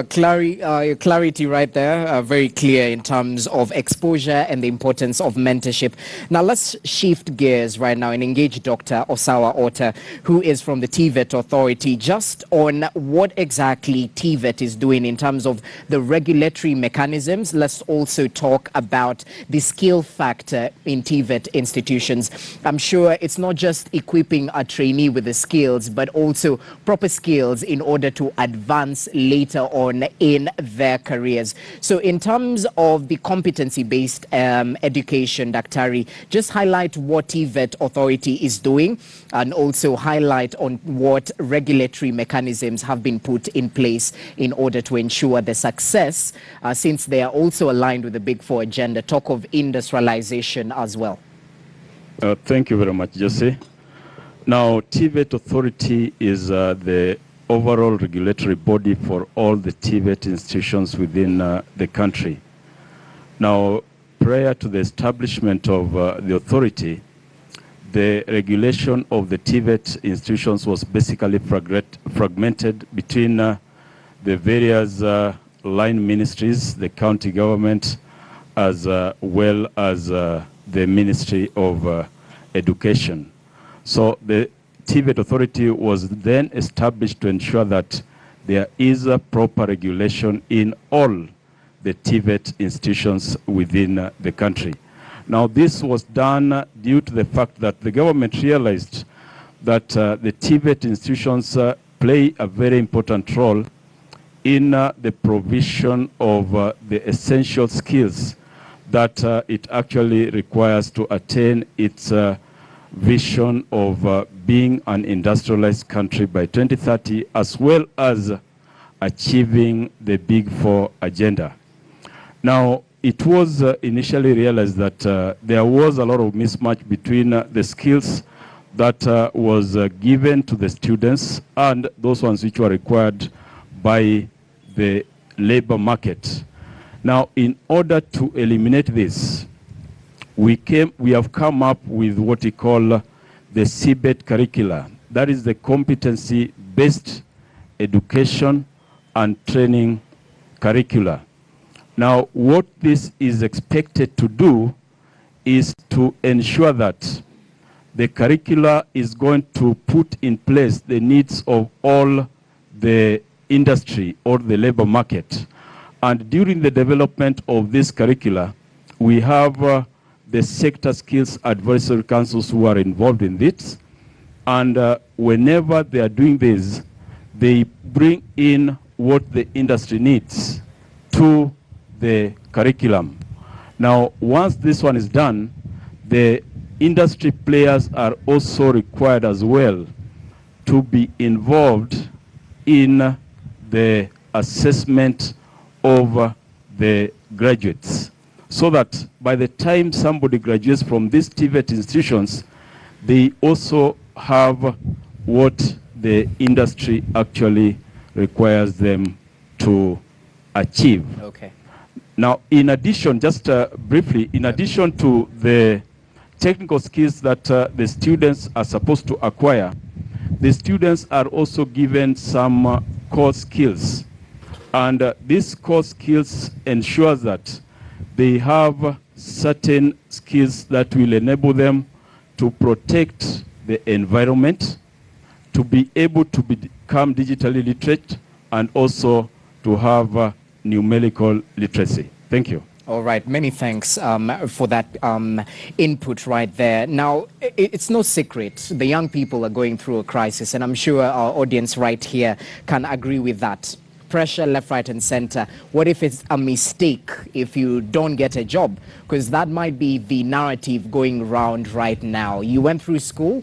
Clarity right there, very clear in terms of exposure and the importance of mentorship. Now let's shift gears right now and engage Dr. Osawa Ota, who is from the TVET Authority, just on what exactly TVET is doing in terms of the regulatory mechanisms. Let's also talk about the skill factor in TVET institutions. I'm sure it's not just equipping a trainee with the skills, but also proper skills in order to advance later on in their careers. So in terms of the competency-based education, Daktari, just highlight what TVET Authority is doing and also highlight on what regulatory mechanisms have been put in place in order to ensure the success, since they are also aligned with the Big Four agenda. Talk of industrialization as well. Thank you very much, Jesse. Now, TVET Authority is the overall regulatory body for all the TVET institutions within the country. Now, prior to the establishment of the authority, the regulation of the TVET institutions was basically fragmented between the various line ministries, the county government, as well as the Ministry of Education. So the TVET authority was then established to ensure that there is a proper regulation in all the TVET institutions within the country. Now, this was done due to the fact that the government realized that the TVET institutions play a very important role in the provision of the essential skills that it actually requires to attain its vision of being an industrialized country by 2030, as well as achieving the Big Four agenda. Now, it was initially realized that there was a lot of mismatch between the skills that was given to the students and those ones which were required by the labor market. Now, in order to eliminate this, we have come up with what we call the CBET curricula. That is the competency-based education and training curricula. Now, what this is expected to do is to ensure that the curricula is going to put in place the needs of all the industry or the labor market. And during the development of this curricula, we have the sector skills advisory councils who are involved in this. And whenever they are doing this, they bring in what the industry needs to the curriculum. Now, once this one is done, the industry players are also required as well to be involved in the assessment of the graduates, so that by the time somebody graduates from these TVET institutions, they also have what the industry actually requires them to achieve. Okay. Now, in addition, just briefly, in addition to the technical skills that the students are supposed to acquire, the students are also given some core skills. And these core skills ensure that they have certain skills that will enable them to protect the environment, to be able to become digitally literate, and also to have numerical literacy. Thank you. All right, many thanks for that input right there. Now, it's no secret the young people are going through a crisis, and I'm sure our audience right here can agree with that. Pressure left, right, and center. What if it's a mistake if you don't get a job? Because that might be the narrative going around right now. You went through school,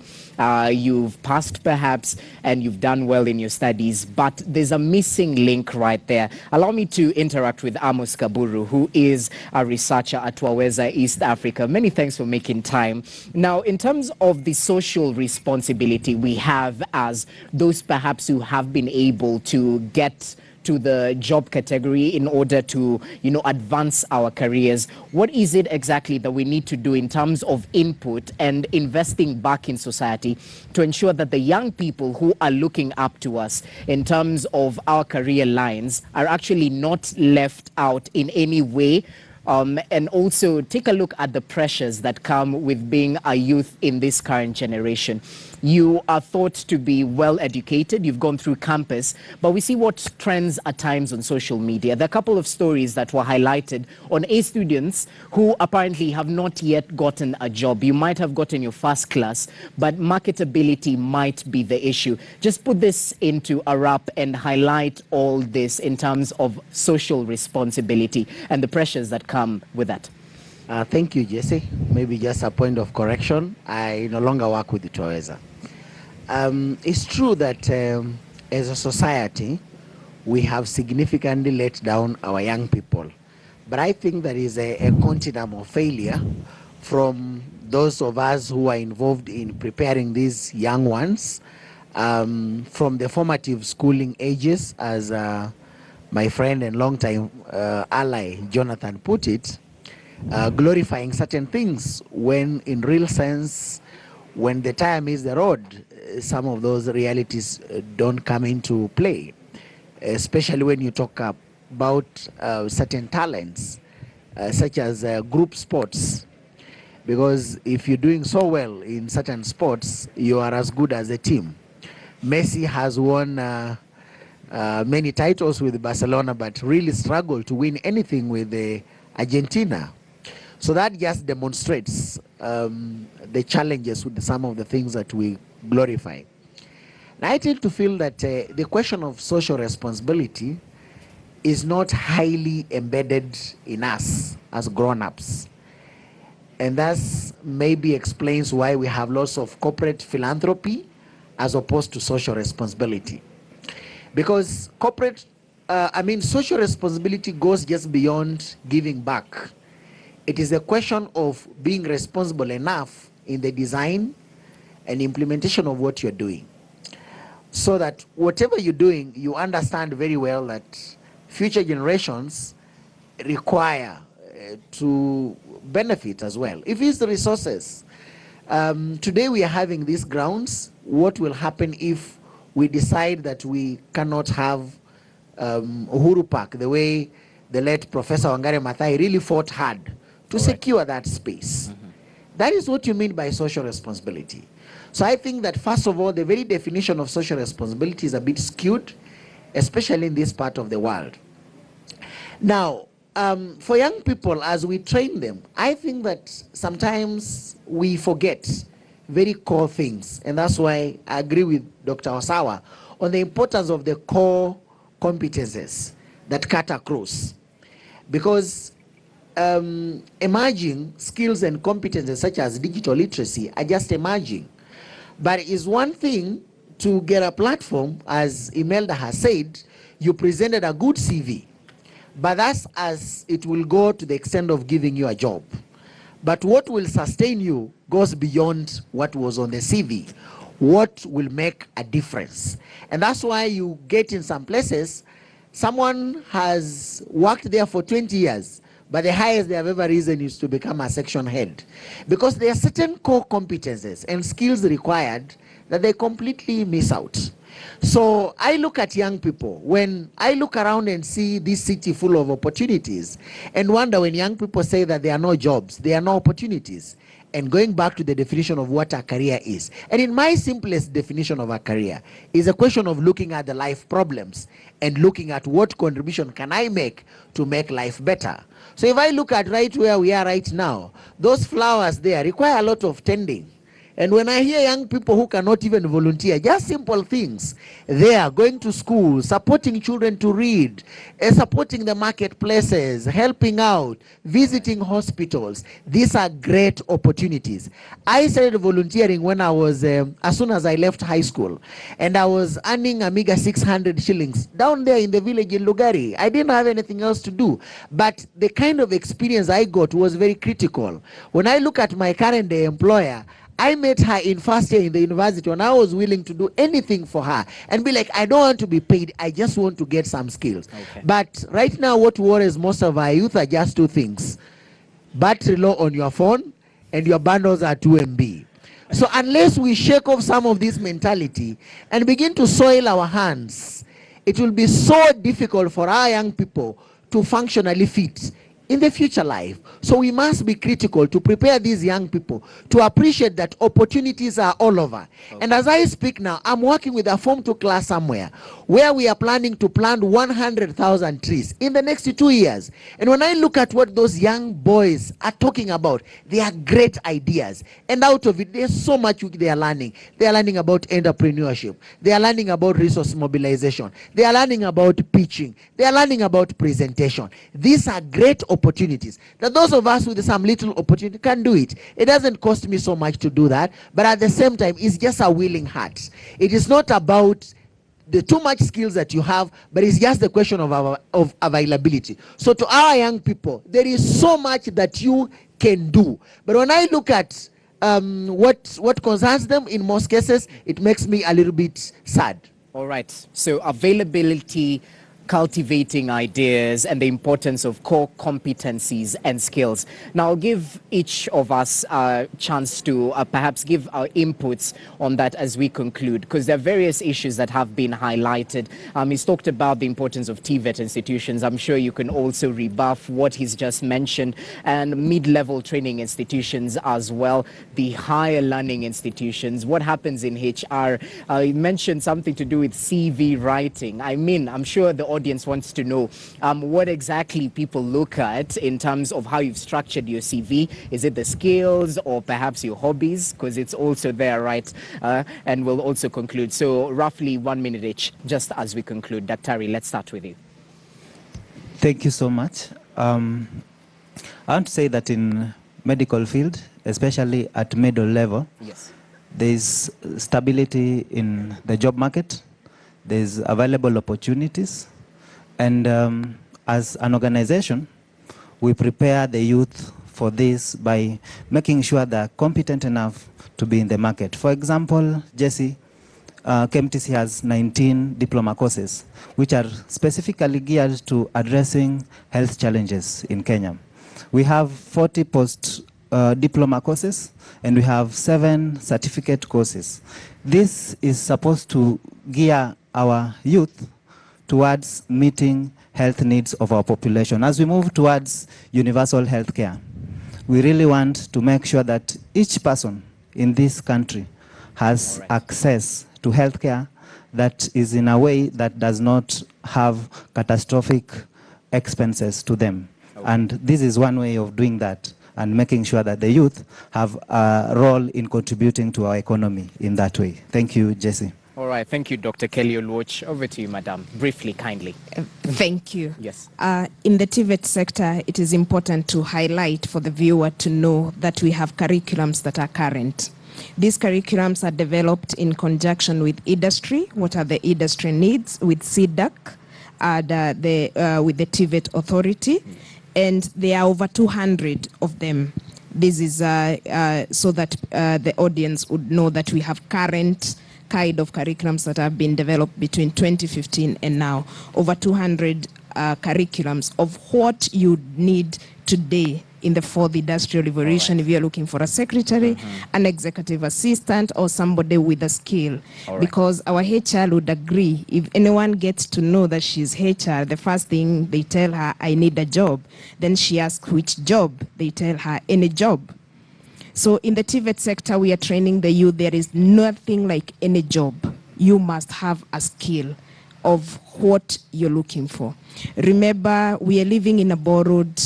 you've passed perhaps, and you've done well in your studies, but there's a missing link right there. Allow me to interact with Amos Kaburu, who is a researcher at Waweza East Africa. Many thanks for making time. Now, in terms of the social responsibility we have as those perhaps who have been able to get to the job category in order to, advance our careers, what is it exactly that we need to do in terms of input and investing back in society to ensure that the young people who are looking up to us in terms of our career lines are actually not left out in any way? And also take a look at the pressures that come with being a youth in this current generation. You are thought to be well educated, you've gone through campus, but we see what trends at times on social media. There are a couple of stories that were highlighted on A students who apparently have not yet gotten a job. You might have gotten your first class, but marketability might be the issue. Just put this into a wrap and highlight all this in terms of social responsibility and the pressures that come with that. Thank you, Jesse. Maybe just a point of correction. I no longer work with the Waweza. It's true that as a society, we have significantly let down our young people. But I think there is a continuum of failure from those of us who are involved in preparing these young ones from the formative schooling ages, as my friend and longtime ally Jonathan put it, glorifying certain things when in real sense, when the time is the road, some of those realities don't come into play, especially when you talk about certain talents such as group sports. Because if you're doing so well in certain sports, you are as good as a team. Messi has won many titles with Barcelona, but really struggled to win anything with Argentina. So that just demonstrates the challenges with some of the things that we glorify. Now, I tend to feel that the question of social responsibility is not highly embedded in us as grown-ups. And that maybe explains why we have lots of corporate philanthropy as opposed to social responsibility. Because social responsibility goes just beyond giving back. It is a question of being responsible enough in the design and implementation of what you're doing, so that whatever you're doing, you understand very well that future generations require to benefit as well. If it's the resources, today we are having these grounds. What will happen if we decide that we cannot have Uhuru Park the way the late Professor Wangari Maathai really fought hard to secure that space? That is what you mean by social responsibility. So I think that, first of all, the very definition of social responsibility is a bit skewed, especially in this part of the world. Now, for young people, as we train them, I think that sometimes we forget very core things. And that's why I agree with Dr. Osawa on the importance of the core competences that cut across. Because emerging skills and competences such as digital literacy are just emerging. But it's one thing to get a platform, as Imelda has said, you presented a good CV. But that's as it will go to the extent of giving you a job. But what will sustain you goes beyond what was on the CV. What will make a difference? And that's why you get in some places, someone has worked there for 20 years, but the highest they have ever risen is to become a section head. Because there are certain core competences and skills required that they completely miss out. So I look at young people, when I look around and see this city full of opportunities, and wonder when young people say that there are no jobs, there are no opportunities, and going back to the definition of what a career is. And in my simplest definition of a career is a question of looking at the life problems and looking at what contribution can I make to make life better. So if I look at right where we are right now, those flowers there require a lot of tending. And when I hear young people who cannot even volunteer, just simple things, they are going to school, supporting children to read, supporting the marketplaces, helping out, visiting hospitals. These are great opportunities. I started volunteering when I was, as soon as I left high school, and I was earning a meager 600 shillings down there in the village in Lugari. I didn't have anything else to do, but the kind of experience I got was very critical. When I look at my current day employer, I met her in first year in the university when I was willing to do anything for her and be like, I don't want to be paid, I just want to get some skills. Okay. But right now what worries most of our youth are just two things: battery low on your phone and your bundles are 2 MB. So unless we shake off some of this mentality and begin to soil our hands, it will be so difficult for our young people to functionally fit in the future life. So we must be critical to prepare these young people to appreciate that opportunities are all over. Okay. And as I speak now, I'm working with a Form 2 class somewhere where we are planning to plant 100,000 trees in the next 2 years. And when I look at what those young boys are talking about, they are great ideas. And out of it, there's so much they are learning. They are learning about entrepreneurship. They are learning about resource mobilization. They are learning about pitching. They are learning about presentation. These are great opportunities that those of us with some little opportunity can do it. It doesn't cost me so much to do that, but at the same time, it's just a willing heart. It is not about the too much skills that you have, but it's just the question of availability. So to our young people, there is so much that you can do. But when I look at what concerns them. In most cases, it makes me a little bit sad. All right. So availability, cultivating ideas, and the importance of core competencies and skills. Now, I'll give each of us a chance to perhaps give our inputs on that as we conclude, because there are various issues that have been highlighted. He's talked about the importance of TVET institutions. I'm sure you can also rebuff what he's just mentioned, and mid-level training institutions as well, the higher learning institutions. What happens in HR? He mentioned something to do with CV writing. I mean, I'm sure the audience wants to know what exactly people look at in terms of how you've structured your CV. Is it the skills or perhaps your hobbies? Because it's also there, right? And we'll also conclude. So roughly 1 minute each, just as we conclude. Daktari, let's start with you. Thank you so much. I want to say that in medical field, especially at middle level, Yes. there's stability in the job market, there's available opportunities, and as an organization, we prepare the youth for this by making sure they're competent enough to be in the market. For example, Jesse, KMTC has 19 diploma courses, which are specifically geared to addressing health challenges in Kenya. We have 40 post-diploma courses, and we have 7 certificate courses. This is supposed to gear our youth towards meeting health needs of our population. As we move towards universal health care, we really want to make sure that each person in this country has access to health care that is in a way that does not have catastrophic expenses to them. And this is one way of doing that and making sure that the youth have a role in contributing to our economy in that way. Thank you, Jesse. All right. Thank you, Dr. Kelly Oluoch. Over to you, madam. Briefly, kindly. Thank you. Yes. In the TVET sector, it is important to highlight for the viewer to know that we have curriculums that are current. These curriculums are developed in conjunction with industry. What are the industry needs? With CDAC and with the TVET authority. And there are over 200 of them. This is so that the audience would know that we have current kind of curriculums that have been developed between 2015 and now. Over 200 curriculums of what you need today in the fourth industrial revolution, if you're looking for a secretary, an executive assistant, or somebody with a skill. Because our HR would agree, if anyone gets to know that she's HR, the first thing they tell her, I need a job. Then she asks which job, they tell her any job. So in the TVET sector, we are training the youth. There is nothing like any job. You must have a skill of what you're looking for. Remember, we are living in a borrowed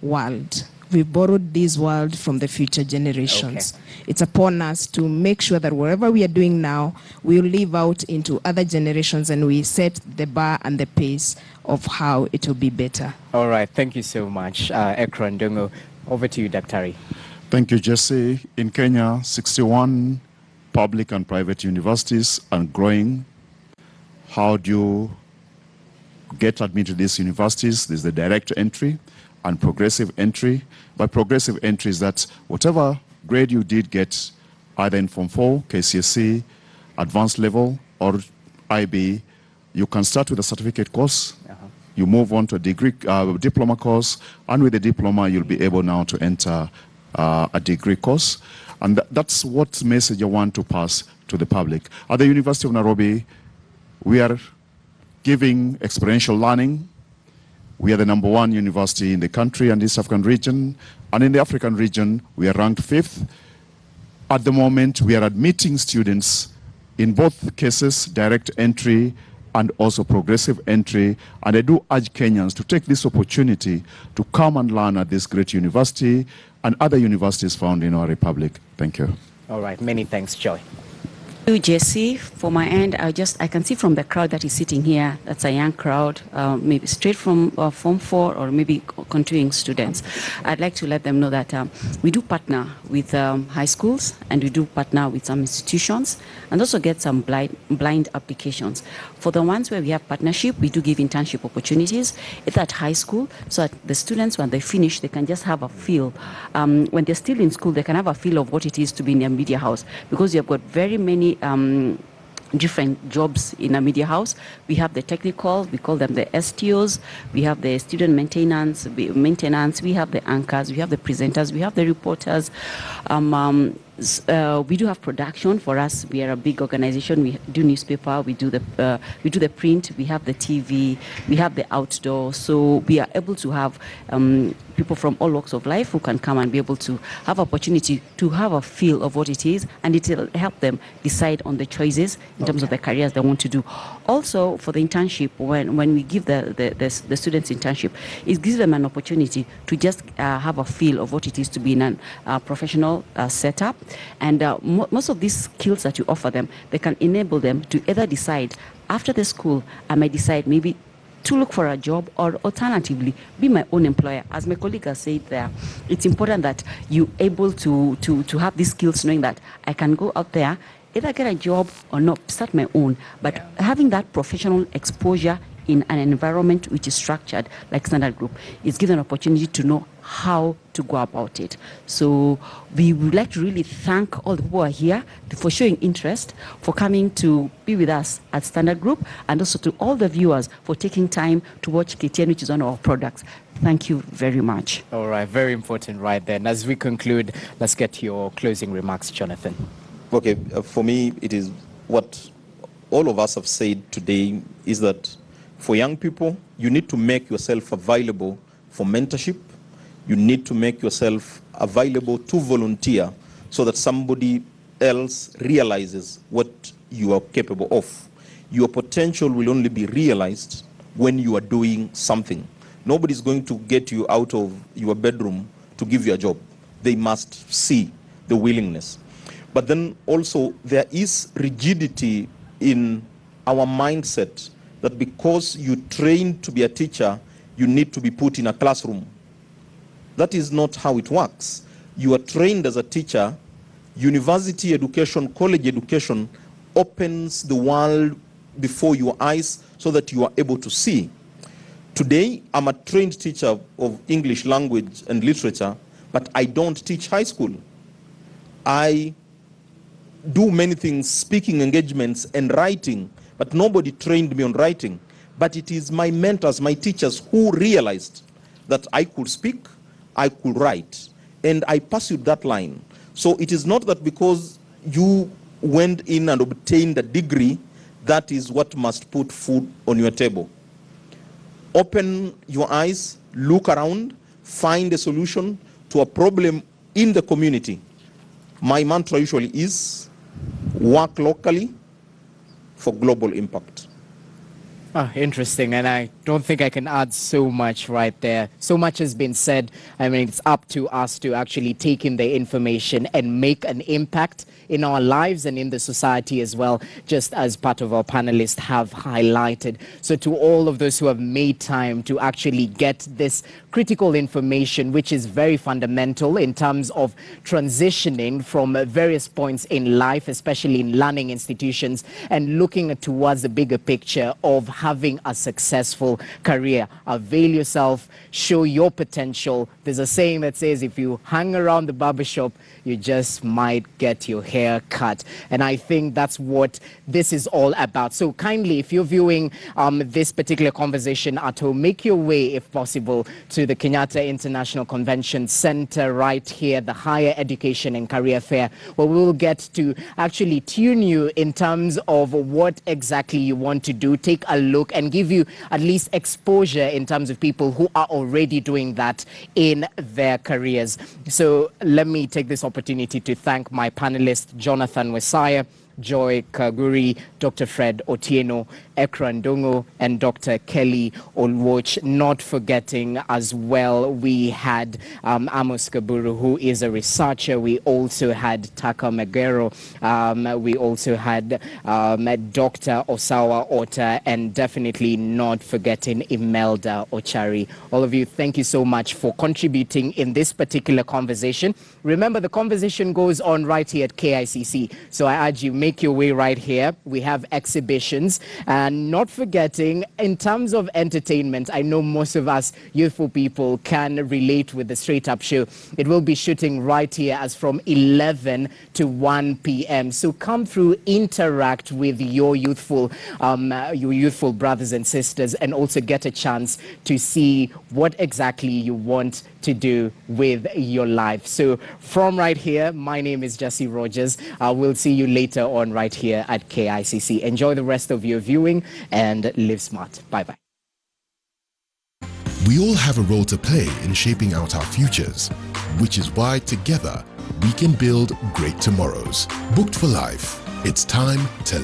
world. We borrowed this world from the future generations. It's upon us to make sure that whatever we are doing now, we'll live out into other generations, and we set the bar and the pace of how it will be better. All right. Thank you so much, Ekron Ndongo. Over to you, Daktari. Thank you, Jesse. In Kenya, 61 public and private universities are growing. How do you get admitted to these universities? There's the direct entry and progressive entry. By progressive entry is that whatever grade you did get, either in Form 4, KCSE, advanced level, or IB, you can start with a certificate course. You move on to a degree, diploma course, and with the diploma, you'll be able now to enter a degree course. And that's what message I want to pass to the public. At the University of Nairobi, we are giving experiential learning. We are the #1 university in the country and East African region. And in the African region, we are ranked 5th. At the moment, we are admitting students in both cases, direct entry and also progressive entry. And I do urge Kenyans to take this opportunity to come and learn at this great university and other universities found in our republic. Thank you. All right. Many thanks, Joy. You, Jesse, for my end, I can see from the crowd that is sitting here, that's a young crowd, maybe straight from Form 4 or maybe continuing students, I'd like to let them know that we do partner with high schools, and we do partner with some institutions, and also get some blind applications. For the ones where we have partnership, we do give internship opportunities. It's at high school, so that the students, when they finish, they can just have a feel. When they're still in school, they can have a feel of what it is to be in a media house, because you've got very many different jobs in a media house. We have the technical, we call them the STOs, we have the student maintenance, we have the anchors, we have the presenters, we have the reporters. We do have production. For us, we are a big organization. We do newspaper, we do the print, we have the TV, we have the outdoor. So we are able to have people from all walks of life who can come and be able to have opportunity to have a feel of what it is, and it will help them decide on the choices in terms of the careers they want to do. Also, for the internship, when we give the students internship, it gives them an opportunity to just have a feel of what it is to be in a professional setup. And most of these skills that you offer them, they can enable them to either decide after the school, I might decide maybe to look for a job, or alternatively be my own employer. As my colleague has said there, it's important that you're able to have these skills, knowing that I can go out there, either get a job or not, start my own. But having that professional exposure in an environment which is structured like Standard Group is given an opportunity to know how to go about it. So we would like to really thank all the people who are here for showing interest, for coming to be with us at Standard Group, and also to all the viewers for taking time to watch KTN, which is one of our products. Thank you very much. All right, very important right then. As we conclude, let's get your closing remarks, Jonathan. Okay, for me, it is what all of us have said today is that for young people, you need to make yourself available for mentorship. You need to make yourself available to volunteer so that somebody else realizes what you are capable of. Your potential will only be realized when you are doing something. Nobody's going to get you out of your bedroom to give you a job. They must see the willingness. But then also there is rigidity in our mindset that because you trained to be a teacher, you need to be put in a classroom. That is not how it works. You are trained as a teacher. University education, college education opens the world before your eyes so that you are able to see. Today, I'm a trained teacher of English language and literature, but I don't teach high school. I do many things, speaking engagements and writing, but nobody trained me on writing. But it is my mentors, my teachers who realized that I could speak, I could write, and I pursued that line. So it is not that because you went in and obtained a degree, that is what must put food on your table. Open your eyes, look around, find a solution to a problem in the community. My mantra usually is work locally for global impact. Interesting, and I don't think I can add so much right there. So much has been said. I mean, it's up to us to actually take in the information and make an impact in our lives and in the society as well, just as part of our panelists have highlighted. So to all of those who have made time to actually get this critical information, which is very fundamental in terms of transitioning from various points in life, especially in learning institutions, and looking towards the bigger picture of having a successful career. Avail yourself, show your potential. There's a saying that says if you hang around the barbershop, you just might get your hair cut. And I think that's what this is all about. So kindly, if you're viewing this particular conversation at home, make your way, if possible, to the Kenyatta International Convention Center right here, the Higher Education and Career Fair, where we will get to actually tune you in terms of what exactly you want to do. Take a look and give you at least exposure in terms of people who are already doing that in their careers. So let me take this opportunity to thank my panelists, Jonathan Wesaya, Joy Kaguri, Dr. Fred Otieno, Ekra Ndongo and Dr. Kelly Olwoch. Not forgetting as well, we had Amos Kaburu, who is a researcher. We also had Taka Megero. We also had Dr. Osawa Ota, and definitely not forgetting Imelda Ochari. All of you, thank you so much for contributing in this particular conversation. Remember, the conversation goes on right here at KICC. So I urge you, make your way right here. We have exhibitions, and not forgetting, in terms of entertainment, I know most of us youthful people can relate with the Straight Up Show. It will be shooting right here as from 11 to 1 p.m. So come through, interact with your youthful brothers and sisters, and also get a chance to see what exactly you want to do with your life. So from right here, my name is Jesse Rogers. We'll see you later on right here at KICC. Enjoy the rest of your viewing and live smart. Bye-bye. We all have a role to play in shaping out our futures, which is why together we can build great tomorrows. Booked for life. It's time to